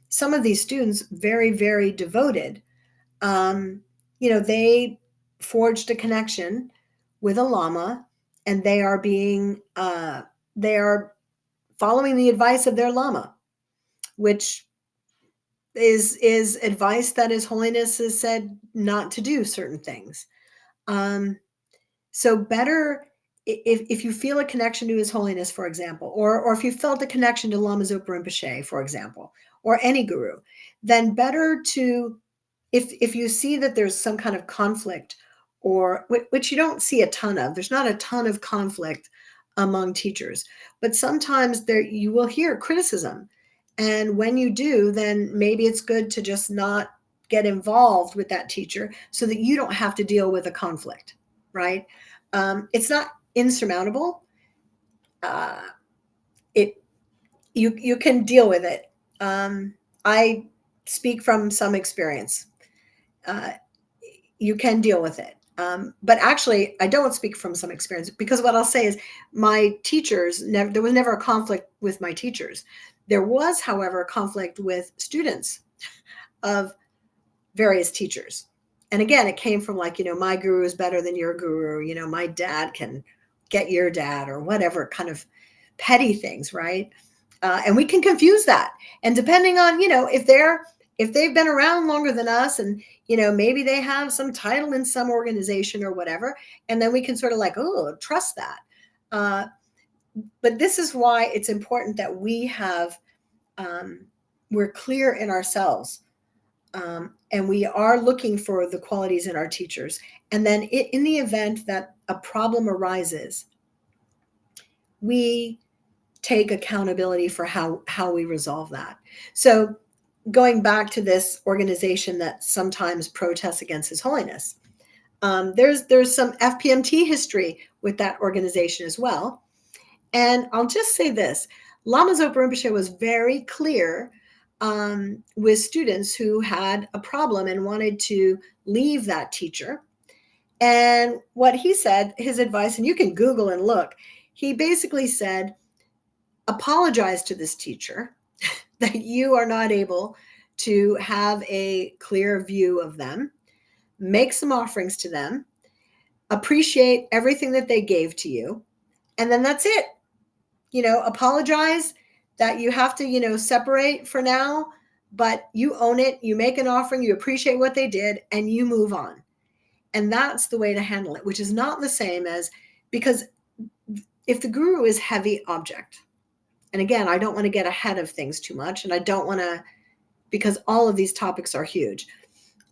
Some of these students, very, very devoted, they forged a connection with a Lama, and they are following the advice of their Lama, which is advice that His Holiness has said not to do certain things. So better if you feel a connection to His Holiness, for example, or if you felt a connection to Lama Zopa Rinpoche, for example, or any guru, then better to, if you see that there's some kind of conflict, or which you don't see a ton of, there's not a ton of conflict among teachers, but sometimes you will hear criticism. And when you do, then maybe it's good to just not get involved with that teacher so that you don't have to deal with a conflict, right? It's not insurmountable. You can deal with it. I speak from some experience. You can deal with it. But actually, I don't speak from some experience, because what I'll say is my teachers, there was never a conflict with my teachers. There was, however, a conflict with students of various teachers. And again, it came from like, my guru is better than your guru, my dad can get your dad, or whatever kind of petty things, right? And we can confuse that. And depending on, if they've been around longer than us, and, maybe they have some title in some organization or whatever, and then we can sort of like, oh, trust that. But this is why it's important that we're clear in ourselves. And we are looking for the qualities in our teachers. And then in the event that a problem arises, we take accountability for how we resolve that. So going back to this organization that sometimes protests against His Holiness, there's some FPMT history with that organization as well. And I'll just say this, Lama Zopa Rinpoche was very clear with students who had a problem and wanted to leave that teacher. And what he said, his advice, and you can Google and look, he basically said, apologize to this teacher that you are not able to have a clear view of them, make some offerings to them, appreciate everything that they gave to you, and then that's it. Apologize that you have to, separate for now, but you own it, you make an offering, you appreciate what they did, and you move on. And that's the way to handle it, which is not the same as, because if the guru is heavy object, and again, I don't want to get ahead of things too much, and I don't want to, because all of these topics are huge.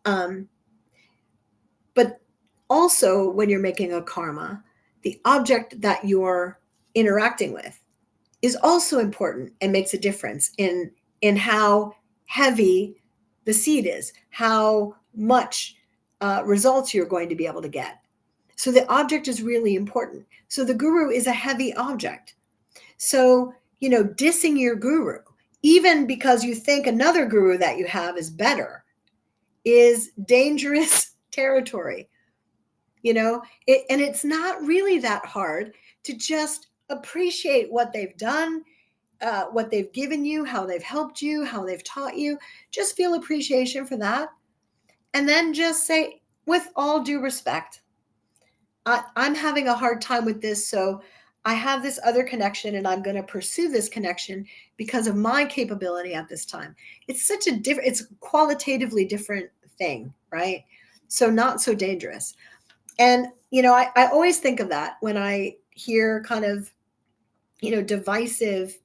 But also when you're making a karma, the object that you're interacting with is also important and makes a difference in how heavy the seed is, how much results you're going to be able to get. So the object is really important. So the guru is a heavy object. So, dissing your guru, even because you think another guru that you have is better, is dangerous territory. And it's not really that hard to just appreciate what they've done, what they've given you, how they've helped you, how they've taught you. Just feel appreciation for that. And then just say, with all due respect, I'm having a hard time with this. So I have this other connection, and I'm going to pursue this connection because of my capability at this time. It's such a it's a qualitatively different thing, right? So not so dangerous. And, I always think of that when I hear kind of, divisive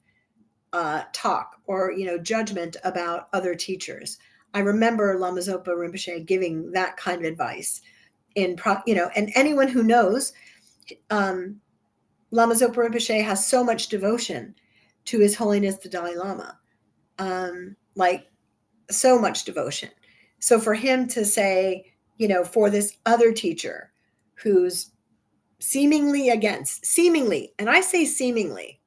talk or, judgment about other teachers. I remember Lama Zopa Rinpoche giving that kind of advice and anyone who knows, Lama Zopa Rinpoche has so much devotion to His Holiness the Dalai Lama, like so much devotion. So for him to say, for this other teacher who's seemingly, and I say seemingly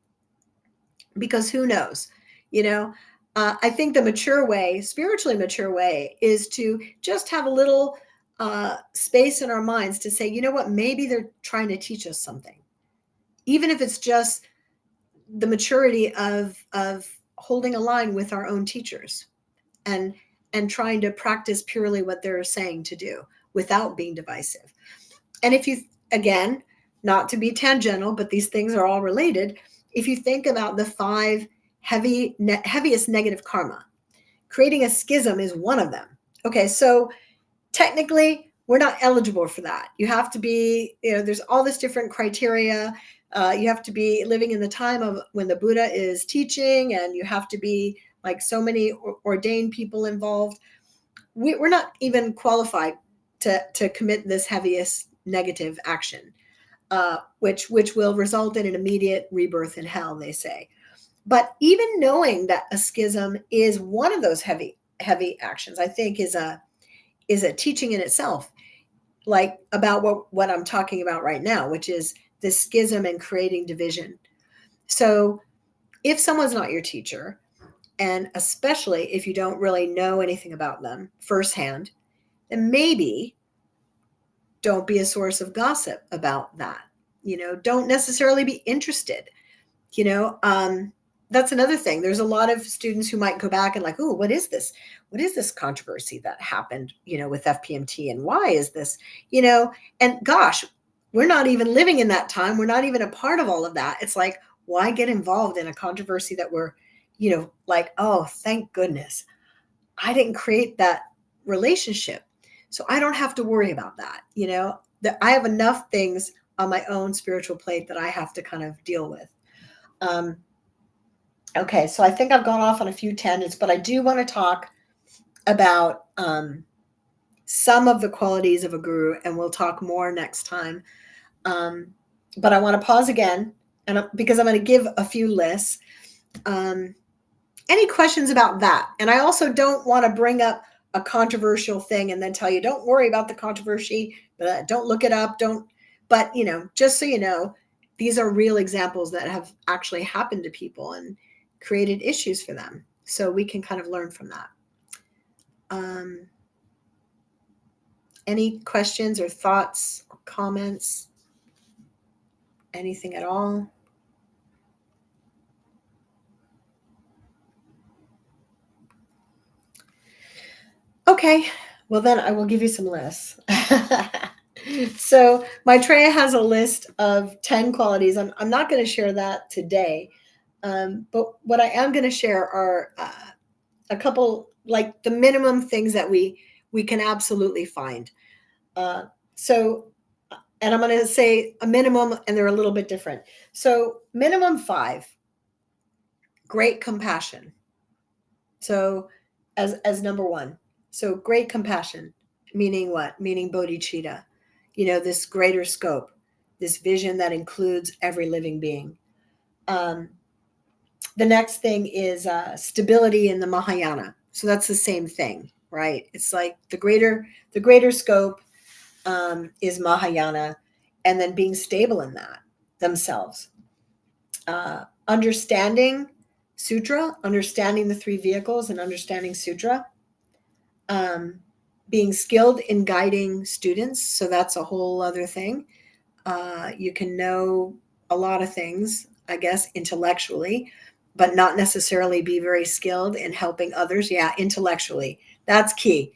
because who knows, I think the mature way, spiritually mature way, is to just have a little space in our minds to say, you know what, maybe they're trying to teach us something, even if it's just the maturity of holding a line with our own teachers and trying to practice purely what they're saying to do without being divisive. And if you, again, not to be tangential, but these things are all related. If you think about the 5 heaviest negative karma, creating a schism is one of them. Okay, so technically we're not eligible for that. You have to be, there's all this different criteria. You have to be living in the time of when the Buddha is teaching, and you have to be like so many ordained people involved. We're not even qualified to commit this heaviest negative action, which will result in an immediate rebirth in hell, they say. But even knowing that a schism is one of those heavy actions, I think is a teaching in itself, like about what I'm talking about right now, which is this schism and creating division. So if someone's not your teacher, and especially if you don't really know anything about them firsthand, then maybe don't be a source of gossip about that. Don't necessarily be interested. That's another thing. There's a lot of students who might go back and like, oh, what is this? What is this controversy that happened, with FPMT, and why is this, and gosh, we're not even living in that time. We're not even a part of all of that. It's like, why get involved in a controversy that we're, like, oh, thank goodness I didn't create that relationship, so I don't have to worry about that. That I have enough things on my own spiritual plate that I have to kind of deal with. Okay, so I think I've gone off on a few tangents, but I do want to talk about some of the qualities of a guru, and we'll talk more next time. But I want to pause again, and because I'm going to give a few lists. Any questions about that? And I also don't want to bring up a controversial thing and then tell you, don't worry about the controversy, don't look it up, but just so you know, these are real examples that have actually happened to people and created issues for them. So we can kind of learn from that. Any questions or thoughts or comments? Anything at all? Okay, well then I will give you some lists. So my tray has a list of 10 qualities. I'm not going to share that today, but what I am going to share are a couple, like the minimum things that we can absolutely find. And I'm going to say a minimum, and they're a little bit different. So minimum 5, great compassion. So as number 1. So great compassion, meaning what? Meaning bodhicitta, this greater scope, this vision that includes every living being. The next thing is stability in the Mahayana. So that's the same thing, right? It's like the greater scope is Mahayana, and then being stable in that themselves. Understanding sutra, understanding the 3 vehicles and understanding sutra. Being skilled in guiding students. So that's a whole other thing. You can know a lot of things, I guess, intellectually, but not necessarily be very skilled in helping others. Yeah, intellectually. That's key.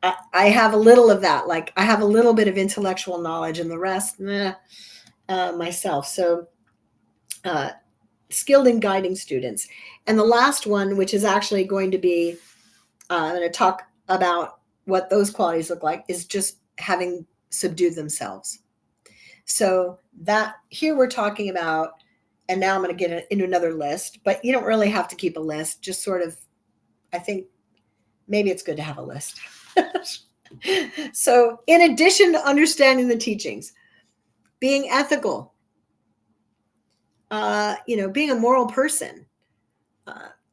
I have a little of that. Like I have a little bit of intellectual knowledge, and the rest, myself. So skilled in guiding students. And the last one, which is actually going to be, I'm going to talk about what those qualities look like, is just having subdued themselves. So that here we're talking about and now I'm going to get into another list, but you don't really have to keep a list. Just sort of, I think maybe it's good to have a list. So in addition to understanding the teachings, being ethical, being a moral person,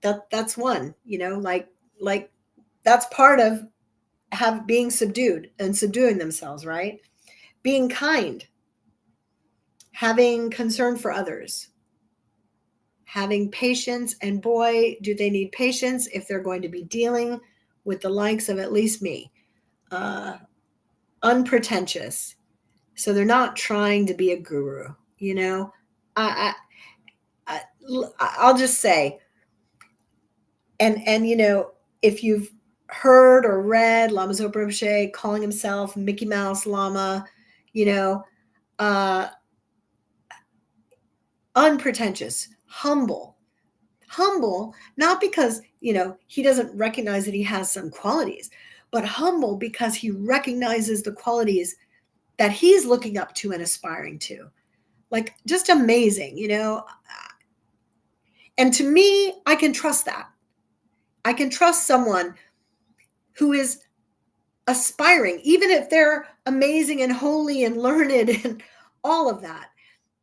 that's one, like that's part of being subdued and subduing themselves, right? Being kind, having concern for others, having patience, and boy, do they need patience if they're going to be dealing with the likes of at least me. Unpretentious, so they're not trying to be a guru. I, I, I'll just say, and if you've heard or read Lama Zopa Rinpoche calling himself Mickey Mouse Lama, uh, unpretentious, humble, not because he doesn't recognize that he has some qualities, but humble because he recognizes the qualities that he's looking up to and aspiring to. Like, just amazing. And to me, I can trust that. I can trust someone who is aspiring, even if they're amazing and holy and learned and all of that.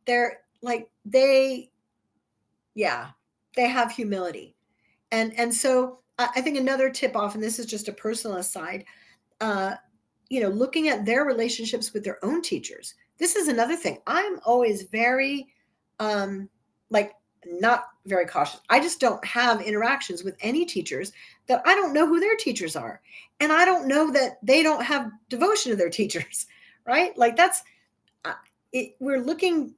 They're like, they have humility. And so I think another tip off, and this is just a personal aside, looking at their relationships with their own teachers. This is another thing. I'm always very, not very cautious. I just don't have interactions with any teachers that I don't know who their teachers are. And I don't know that they don't have devotion to their teachers, right? Like we're looking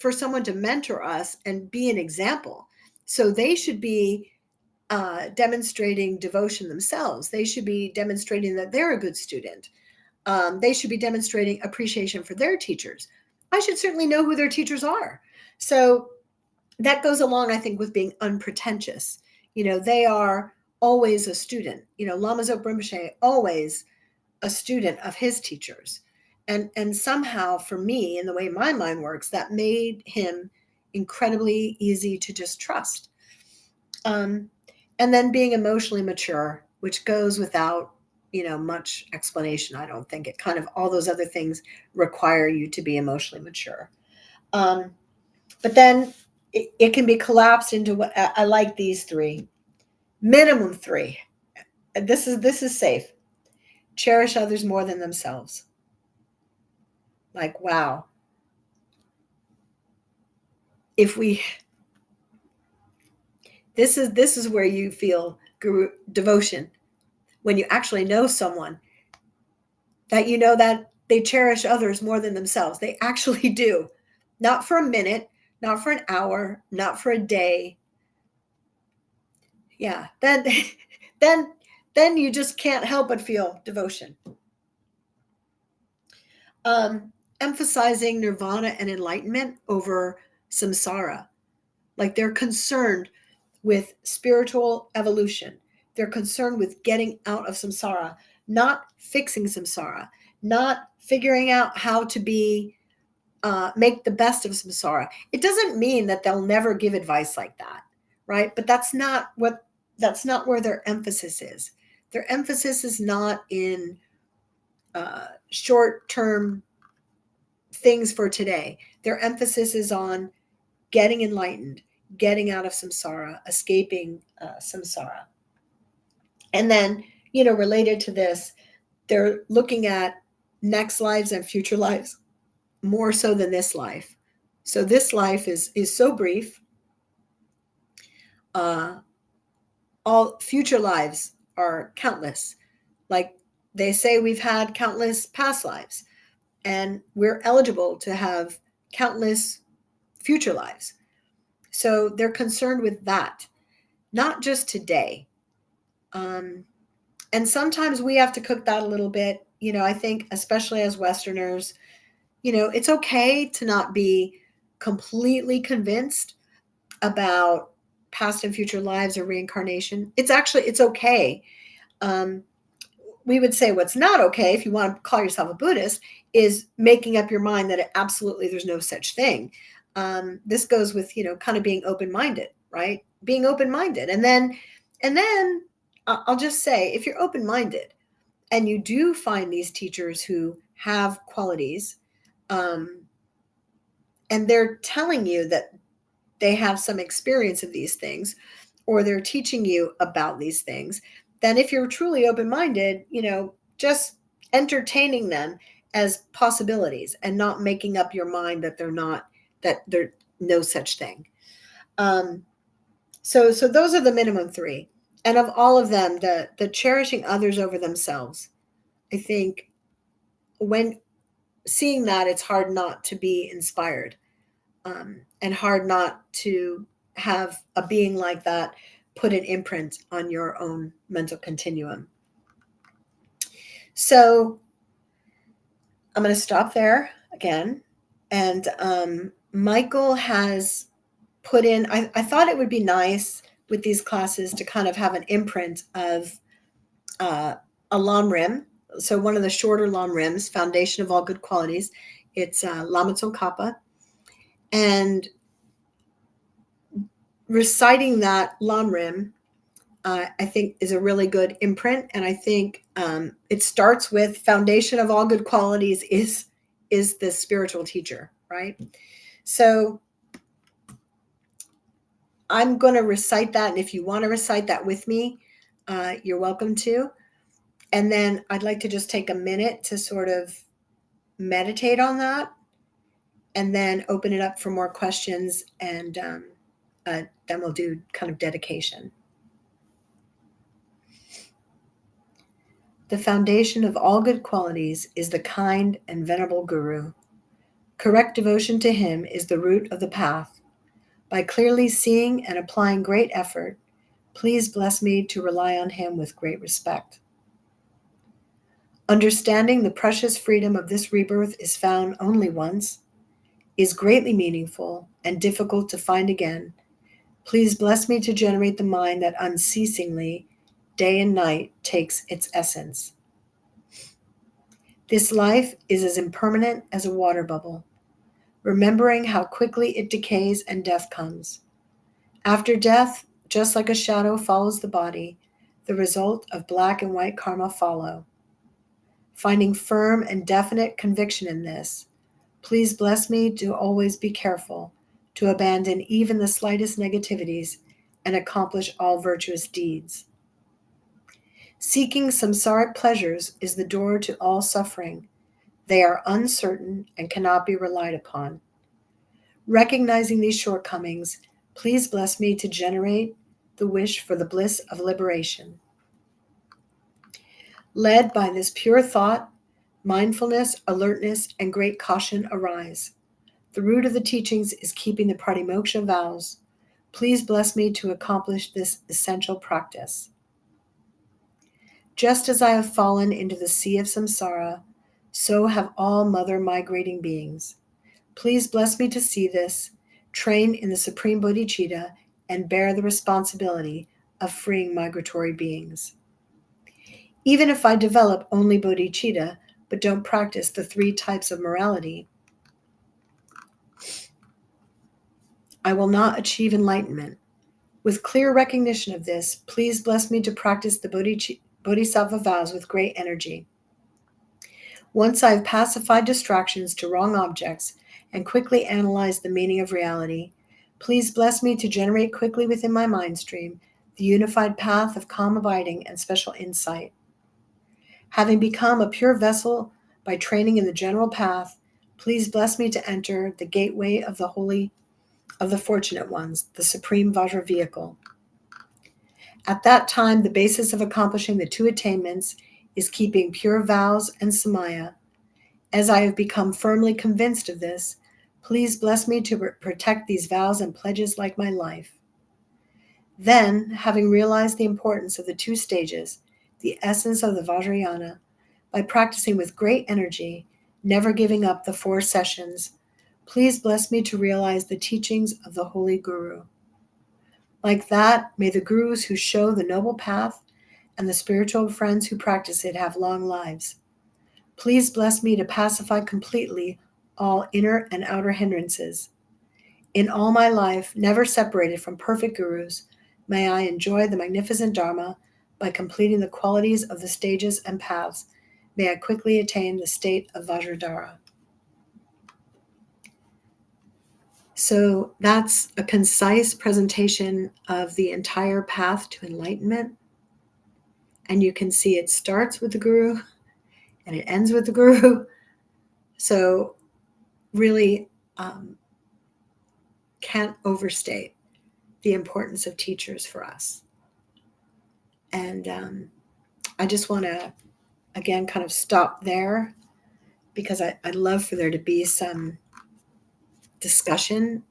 for someone to mentor us and be an example. So they should be demonstrating devotion themselves. They should be demonstrating that they're a good student. They should be demonstrating appreciation for their teachers. I should certainly know who their teachers are. So that goes along, I think, with being unpretentious. They are always a student. Lama Zopa Rinpoche, always a student of his teachers. And somehow, for me, in the way my mind works, that made him incredibly easy to just trust. And then being emotionally mature, which goes without much explanation. I don't think it kind of, all those other things require you to be emotionally mature. But then it can be collapsed into what I like these three, minimum three. This is safe. Cherish others more than themselves. Like, wow. This is where you feel guru devotion, when you actually know someone that that they cherish others more than themselves. They actually do. Not for a minute, not for an hour, not for a day. Yeah, then you just can't help but feel devotion. Emphasizing nirvana and enlightenment over samsara. Like, they're concerned with spiritual evolution. They're concerned with getting out of samsara, not fixing samsara, not figuring out how to make the best of samsara. It doesn't mean that they'll never give advice like that, right? But that's not where their emphasis is. Their emphasis is not in short-term things for today. Their emphasis is on getting enlightened, getting out of samsara, escaping samsara. And then, related to this, they're looking at next lives and future lives more so than this life. So this life is so brief. All future lives are countless. Like they say, we've had countless past lives, and we're eligible to have countless future lives. So they're concerned with that, not just today. And sometimes we have to cook that a little bit. I think, especially as Westerners, it's okay to not be completely convinced about past and future lives or reincarnation. It's okay. We would say what's not okay, if you want to call yourself a Buddhist, is making up your mind that absolutely there's no such thing. This goes with, kind of being open-minded, right? Being open-minded. And then I'll just say, if you're open-minded and you do find these teachers who have qualities, and they're telling you that they have some experience of these things, or they're teaching you about these things, then if you're truly open-minded, just entertaining them as possibilities and not making up your mind that there's no such thing. So those are the minimum three. And of all of them, the cherishing others over themselves, I think when seeing that, it's hard not to be inspired, and hard not to have a being like that put an imprint on your own mental continuum. So I'm going to stop there again. And Michael has put in, I thought it would be nice with these classes to kind of have an imprint of a Lam Rim. So one of the shorter Lam Rims, Foundation of All Good Qualities, it's Lama Tsongkhapa. And reciting that Lam Rim, I think, is a really good imprint. And I think it starts with Foundation of All Good Qualities is the spiritual teacher, right? So I'm going to recite that. And if you want to recite that with me, you're welcome to. And then I'd like to just take a minute to sort of meditate on that and then open it up for more questions. And then we'll do kind of dedication. The foundation of all good qualities is the kind and venerable Guru. Correct devotion to him is the root of the path. By clearly seeing and applying great effort, please bless me to rely on him with great respect. Understanding the precious freedom of this rebirth is found only once, is greatly meaningful and difficult to find again. Please bless me to generate the mind that unceasingly, day and night, takes its essence. This life is as impermanent as a water bubble, remembering how quickly it decays and death comes. After death, just like a shadow follows the body, the result of black and white karma follow. Finding firm and definite conviction in this, please bless me to always be careful, to abandon even the slightest negativities and accomplish all virtuous deeds. Seeking samsaric pleasures is the door to all suffering. They are uncertain and cannot be relied upon. Recognizing these shortcomings, please bless me to generate the wish for the bliss of liberation. Led by this pure thought, mindfulness, alertness, and great caution arise. The root of the teachings is keeping the pratimoksha vows. Please bless me to accomplish this essential practice. Just as I have fallen into the sea of samsara, so have all mother migrating beings. Please bless me to see this, train in the supreme bodhicitta, and bear the responsibility of freeing migratory beings. Even if I develop only bodhicitta, but don't practice the 3 types of morality, I will not achieve enlightenment. With clear recognition of this, please bless me to practice the bodhisattva vows with great energy. Once I have pacified distractions to wrong objects and quickly analyzed the meaning of reality, please bless me to generate quickly within my mind stream the unified path of calm abiding and special insight. Having become a pure vessel by training in the general path, please bless me to enter the gateway of the fortunate ones, the supreme Vajra vehicle. At that time, the basis of accomplishing the 2 attainments is keeping pure vows and samaya. As I have become firmly convinced of this, please bless me to protect these vows and pledges like my life. Then, having realized the importance of the 2 stages, the essence of the Vajrayana, by practicing with great energy, never giving up the 4 sessions, please bless me to realize the teachings of the Holy Guru. Like that, may the gurus who show the noble path and the spiritual friends who practice it have long lives. Please bless me to pacify completely all inner and outer hindrances. In all my life, never separated from perfect gurus, may I enjoy the magnificent Dharma by completing the qualities of the stages and paths. May I quickly attain the state of Vajradhara. So that's a concise presentation of the entire path to enlightenment. And you can see it starts with the guru and it ends with the guru. So really can't overstate the importance of teachers for us. And I just want to, again, kind of stop there because I'd love for there to be some discussion.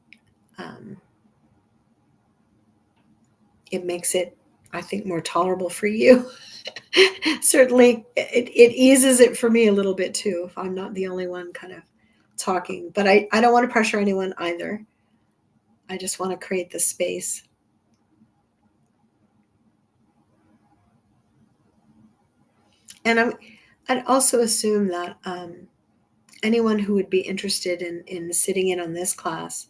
It makes it, I think, more tolerable for you. Certainly, it eases it for me a little bit too, if I'm not the only one kind of talking. But I don't want to pressure anyone either. I just want to create the space. And I'd also assume that anyone who would be interested in sitting in on this class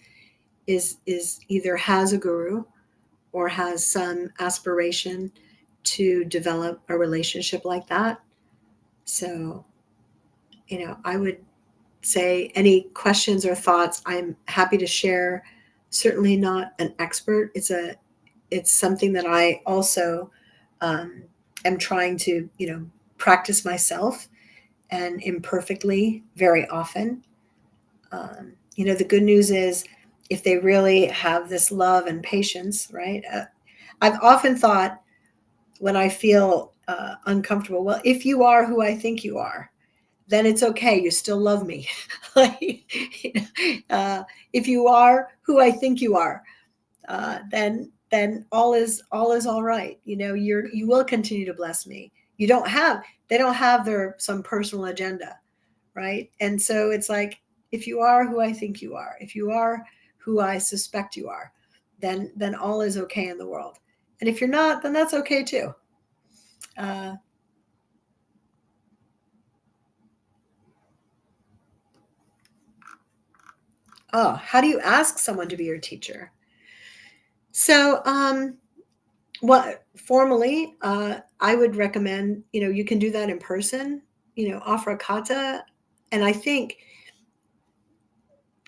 is either has a guru or has some aspiration to develop a relationship like that. So, I would say any questions or thoughts, I'm happy to share. Certainly not an expert. It's something that I also am trying to, practice myself, and imperfectly very often. The good news is if they really have this love and patience, right? I've often thought when I feel uncomfortable, well, if you are who I think you are, then it's okay. You still love me. If you are who I think you are, then all is all right. You will continue to bless me. They don't have some personal agenda, right? And so it's like, if you are who I think you are, if you are who I suspect you are, then all is okay in the world. And if you're not, then that's okay too. How do you ask someone to be your teacher? So, formally, I would recommend, you can do that in person, offer a kata. And I think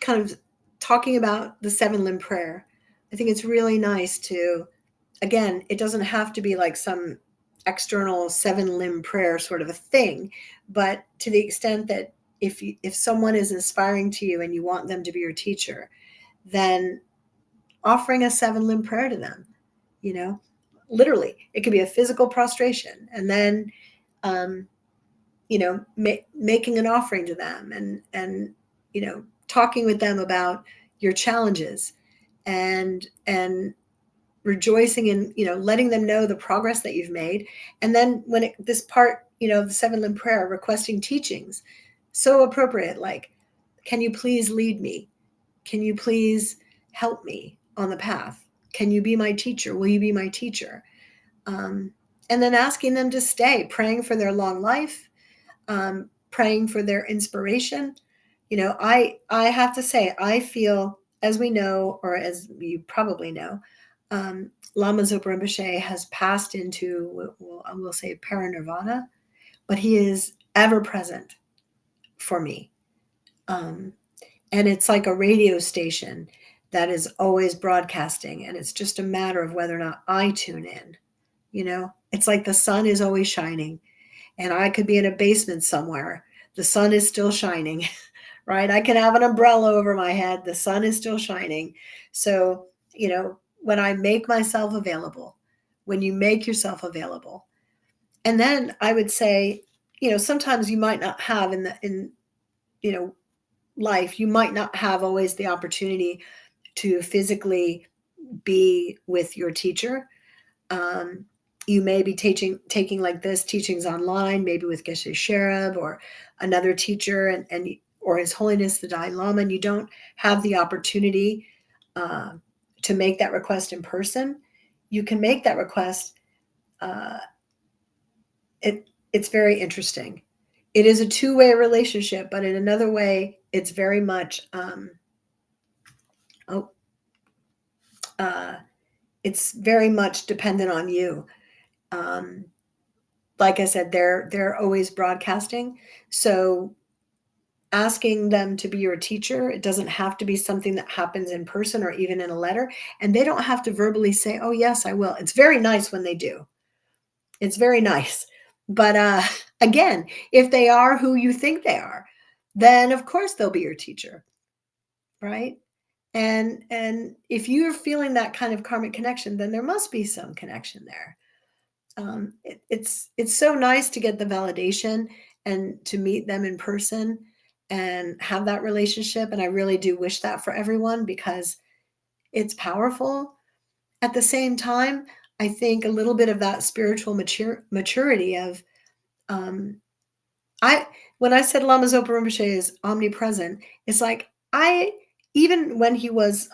kind of talking about the 7-limb prayer, I think it's really nice to, again, it doesn't have to be like some external 7-limb prayer sort of a thing, but to the extent that if someone is inspiring to you and you want them to be your teacher, then offering a 7-limb prayer to them, literally, it could be a physical prostration, and then, making an offering to them, and talking with them about your challenges, and rejoicing in, letting them know the progress that you've made. And then when this part, the 7-limb prayer, requesting teachings, so appropriate. Like, can you please lead me? Can you please help me on the path? Can you be my teacher? Will you be my teacher? And then asking them to stay, praying for their long life, praying for their inspiration. I have to say, I feel, as we know, or as you probably know, Lama Zopa Rinpoche has passed into, we'll say, paranirvana, but he is ever present for me. And it's like a radio station that is always broadcasting, and it's just a matter of whether or not I tune in. It's like the sun is always shining, and I could be in a basement somewhere. The sun is still shining, right? I can have an umbrella over my head. The sun is still shining. So, when I make myself available, when you make yourself available, and then I would say, sometimes you might not have in life, you might not have always the opportunity to physically be with your teacher. You may be taking like this teachings online, maybe with Geshe Sherab or another teacher, and or His Holiness the Dalai Lama, and you don't have the opportunity to make that request in person. You can make that request. It's very interesting. It is a two-way relationship, but in another way, it's very much. It's very much dependent on you. Um, like I said, they're always broadcasting. So asking them to be your teacher, it doesn't have to be something that happens in person or even in a letter. And they don't have to verbally say, oh, yes, I will. It's very nice when they do. It's very nice. But again, if they are who you think they are, then of course they'll be your teacher, right? And if you're feeling that kind of karmic connection, then there must be some connection there. It's so nice to get the validation and to meet them in person and have that relationship. And I really do wish that for everyone because it's powerful. At the same time, I think a little bit of that spiritual maturity of um, I when I said Lama Zopa Rinpoche is omnipresent, it's like I even when he was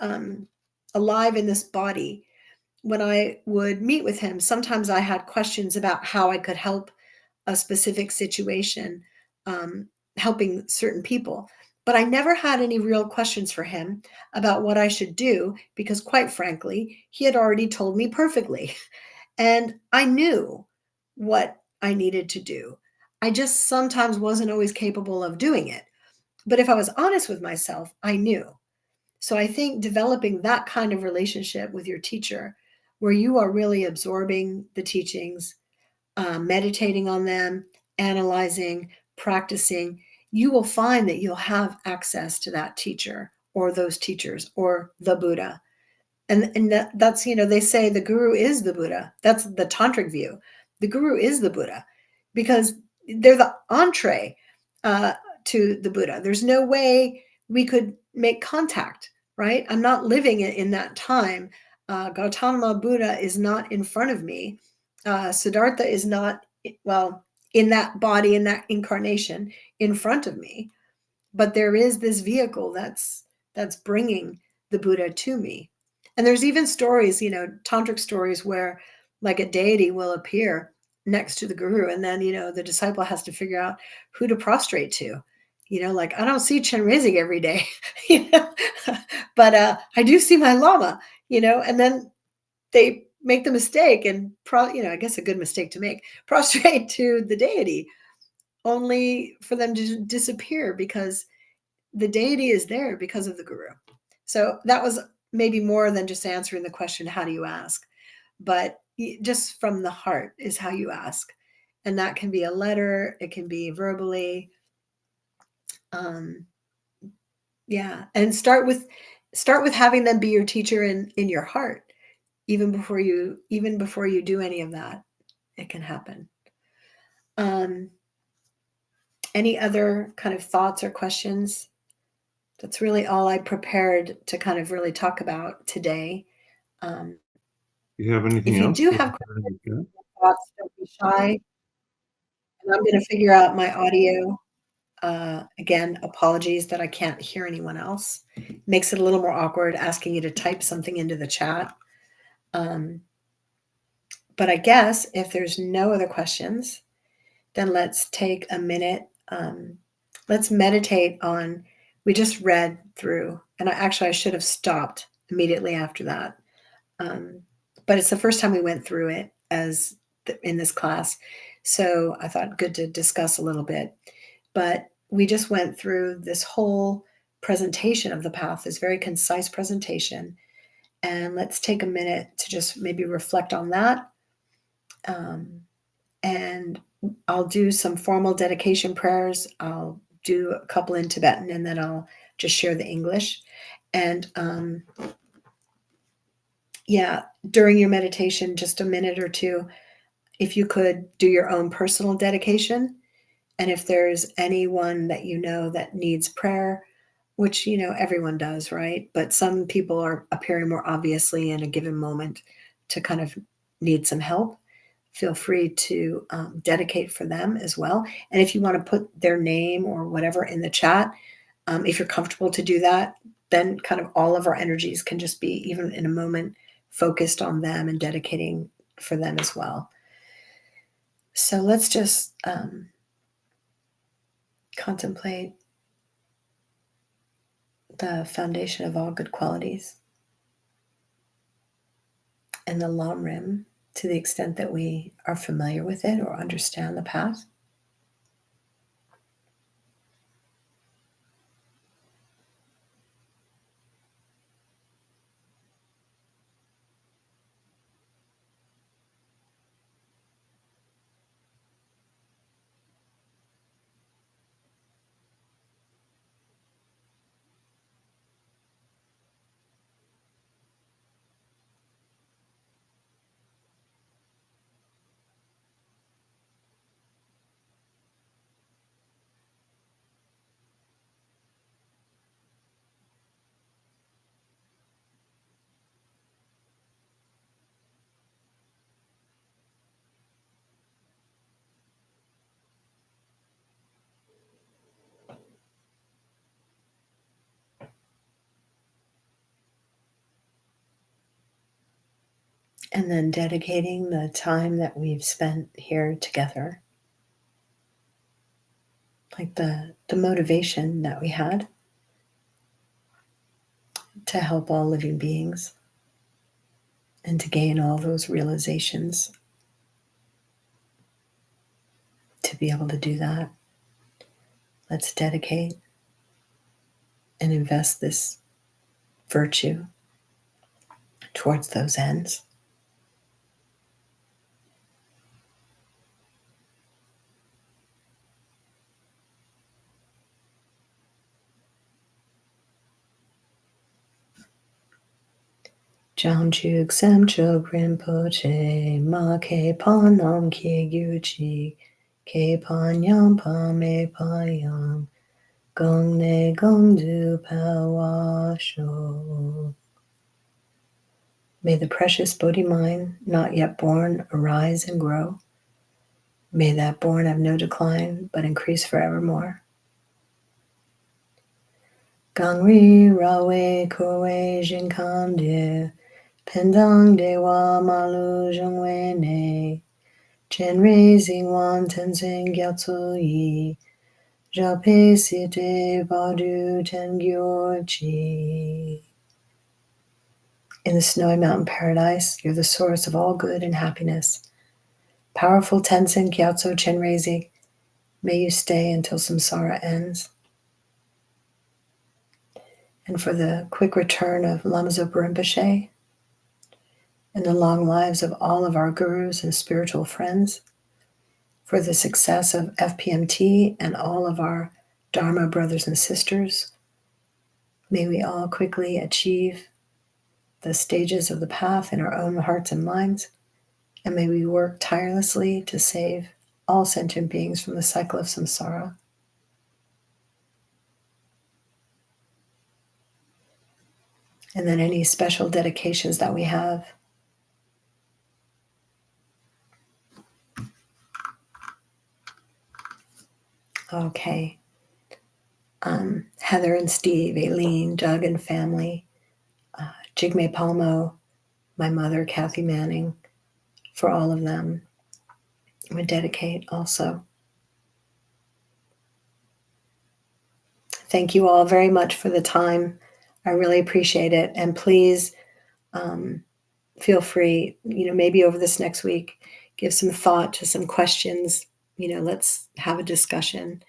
alive in this body, when I would meet with him, sometimes I had questions about how I could help a specific situation, um, helping certain people. But I never had any real questions for him about what I should do because, quite frankly, he had already told me perfectly. And I knew what I needed to do. I just sometimes wasn't always capable of doing it. But if I was honest with myself, I knew. So I think developing that kind of relationship with your teacher, where you are really absorbing the teachings, meditating on them, analyzing, practicing, you will find that you'll have access to that teacher or those teachers or the Buddha. And that's, they say the guru is the Buddha. That's the tantric view. The guru is the Buddha because they're the entree uh, to the Buddha. There's no way we could make contact, right? I'm not living in that time. Gautama Buddha is not in front of me. Siddhartha is not, well, in that body, in that incarnation, in front of me. But there is this vehicle that's bringing the Buddha to me. And there's even stories, tantric stories where like a deity will appear next to the guru, and then the disciple has to figure out who to prostrate to. Like I don't see Chenrezig every day, but I do see my lama, and then they make the mistake and I guess a good mistake to make, prostrate to the deity, only for them to disappear because the deity is there because of the guru. So that was maybe more than just answering the question, how do you ask? But just from the heart is how you ask. And that can be a letter, it can be verbally. Yeah. And start with having them be your teacher in your heart. Even before you do any of that, it can happen. Any other kind of thoughts or questions? That's really all I prepared to kind of really talk about today. Um, Do you have anything if you else? do have questions, thoughts, don't be shy. And I'm going to figure out my audio. Again, apologies that I can't hear anyone else. Makes it a little more awkward asking you to type something into the chat. But I guess if there's no other questions, then let's take a minute. Let's meditate on, we just read through, and I should have stopped immediately after that. But it's the first time we went through it in this class. So I thought good to discuss a little bit. But we just went through this whole presentation of the path, this very concise presentation. And let's take a minute to just maybe reflect on that. And I'll do some formal dedication prayers. I'll do a couple in Tibetan, and then I'll just share the English. And yeah, during your meditation, just a minute or two, if you could do your own personal dedication. And if there's anyone that that needs prayer, which everyone does, right? But some people are appearing more obviously in a given moment to kind of need some help, feel free to dedicate for them as well. And if you want to put their name or whatever in the chat, if you're comfortable to do that, then kind of all of our energies can just be, even in a moment, focused on them and dedicating for them as well. So let's just contemplate the foundation of all good qualities. and the Lam Rim to the extent that we are familiar with it or understand the path. And then dedicating the time that we've spent here together, like the motivation that we had to help all living beings and to gain all those realizations, to be able to do that. Let's dedicate and invest this virtue towards those ends. Jamchug Samchug Rinpoche Ma Ke Panam Ke Gyuchi Ke Panyam Pame Payam Gong Ne Gong Du Pawasho. May the precious Bodhi mind, not yet born, arise and grow. May that born have no decline, but increase forevermore. Gangri Rawe Kowe Jinkan De Pendang Dewa Malu Zhongwei Ne Chenrei Xingwan Tenzin Gyatso Yi Jape Site Badu Tengyo Chi. In the snowy mountain paradise, you're the source of all good and happiness. Powerful Tenzin Gyatso Chenrezi, may you stay until samsara ends. And for the quick return of Lama Zopa Rinpoche and the long lives of all of our gurus and spiritual friends, for the success of FPMT and all of our Dharma brothers and sisters, may we all quickly achieve the stages of the path in our own hearts and minds, and may we work tirelessly to save all sentient beings from the cycle of samsara. And then any special dedications that we have. Okay. Heather and Steve, Aileen, Doug and family, Jigme Palmo, my mother, Kathy Manning, for all of them. I would dedicate also. Thank you all very much for the time. I really appreciate it. And please feel free, maybe over this next week, give some thought to some questions. Let's have a discussion.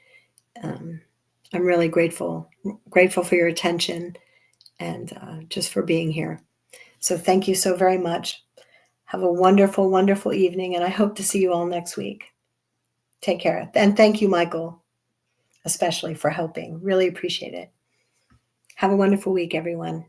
I'm really grateful for your attention and just for being here. So thank you so very much. Have a wonderful, wonderful evening, and I hope to see you all next week. Take care. And thank you, Michael, especially for helping. Really appreciate it. Have a wonderful week, everyone.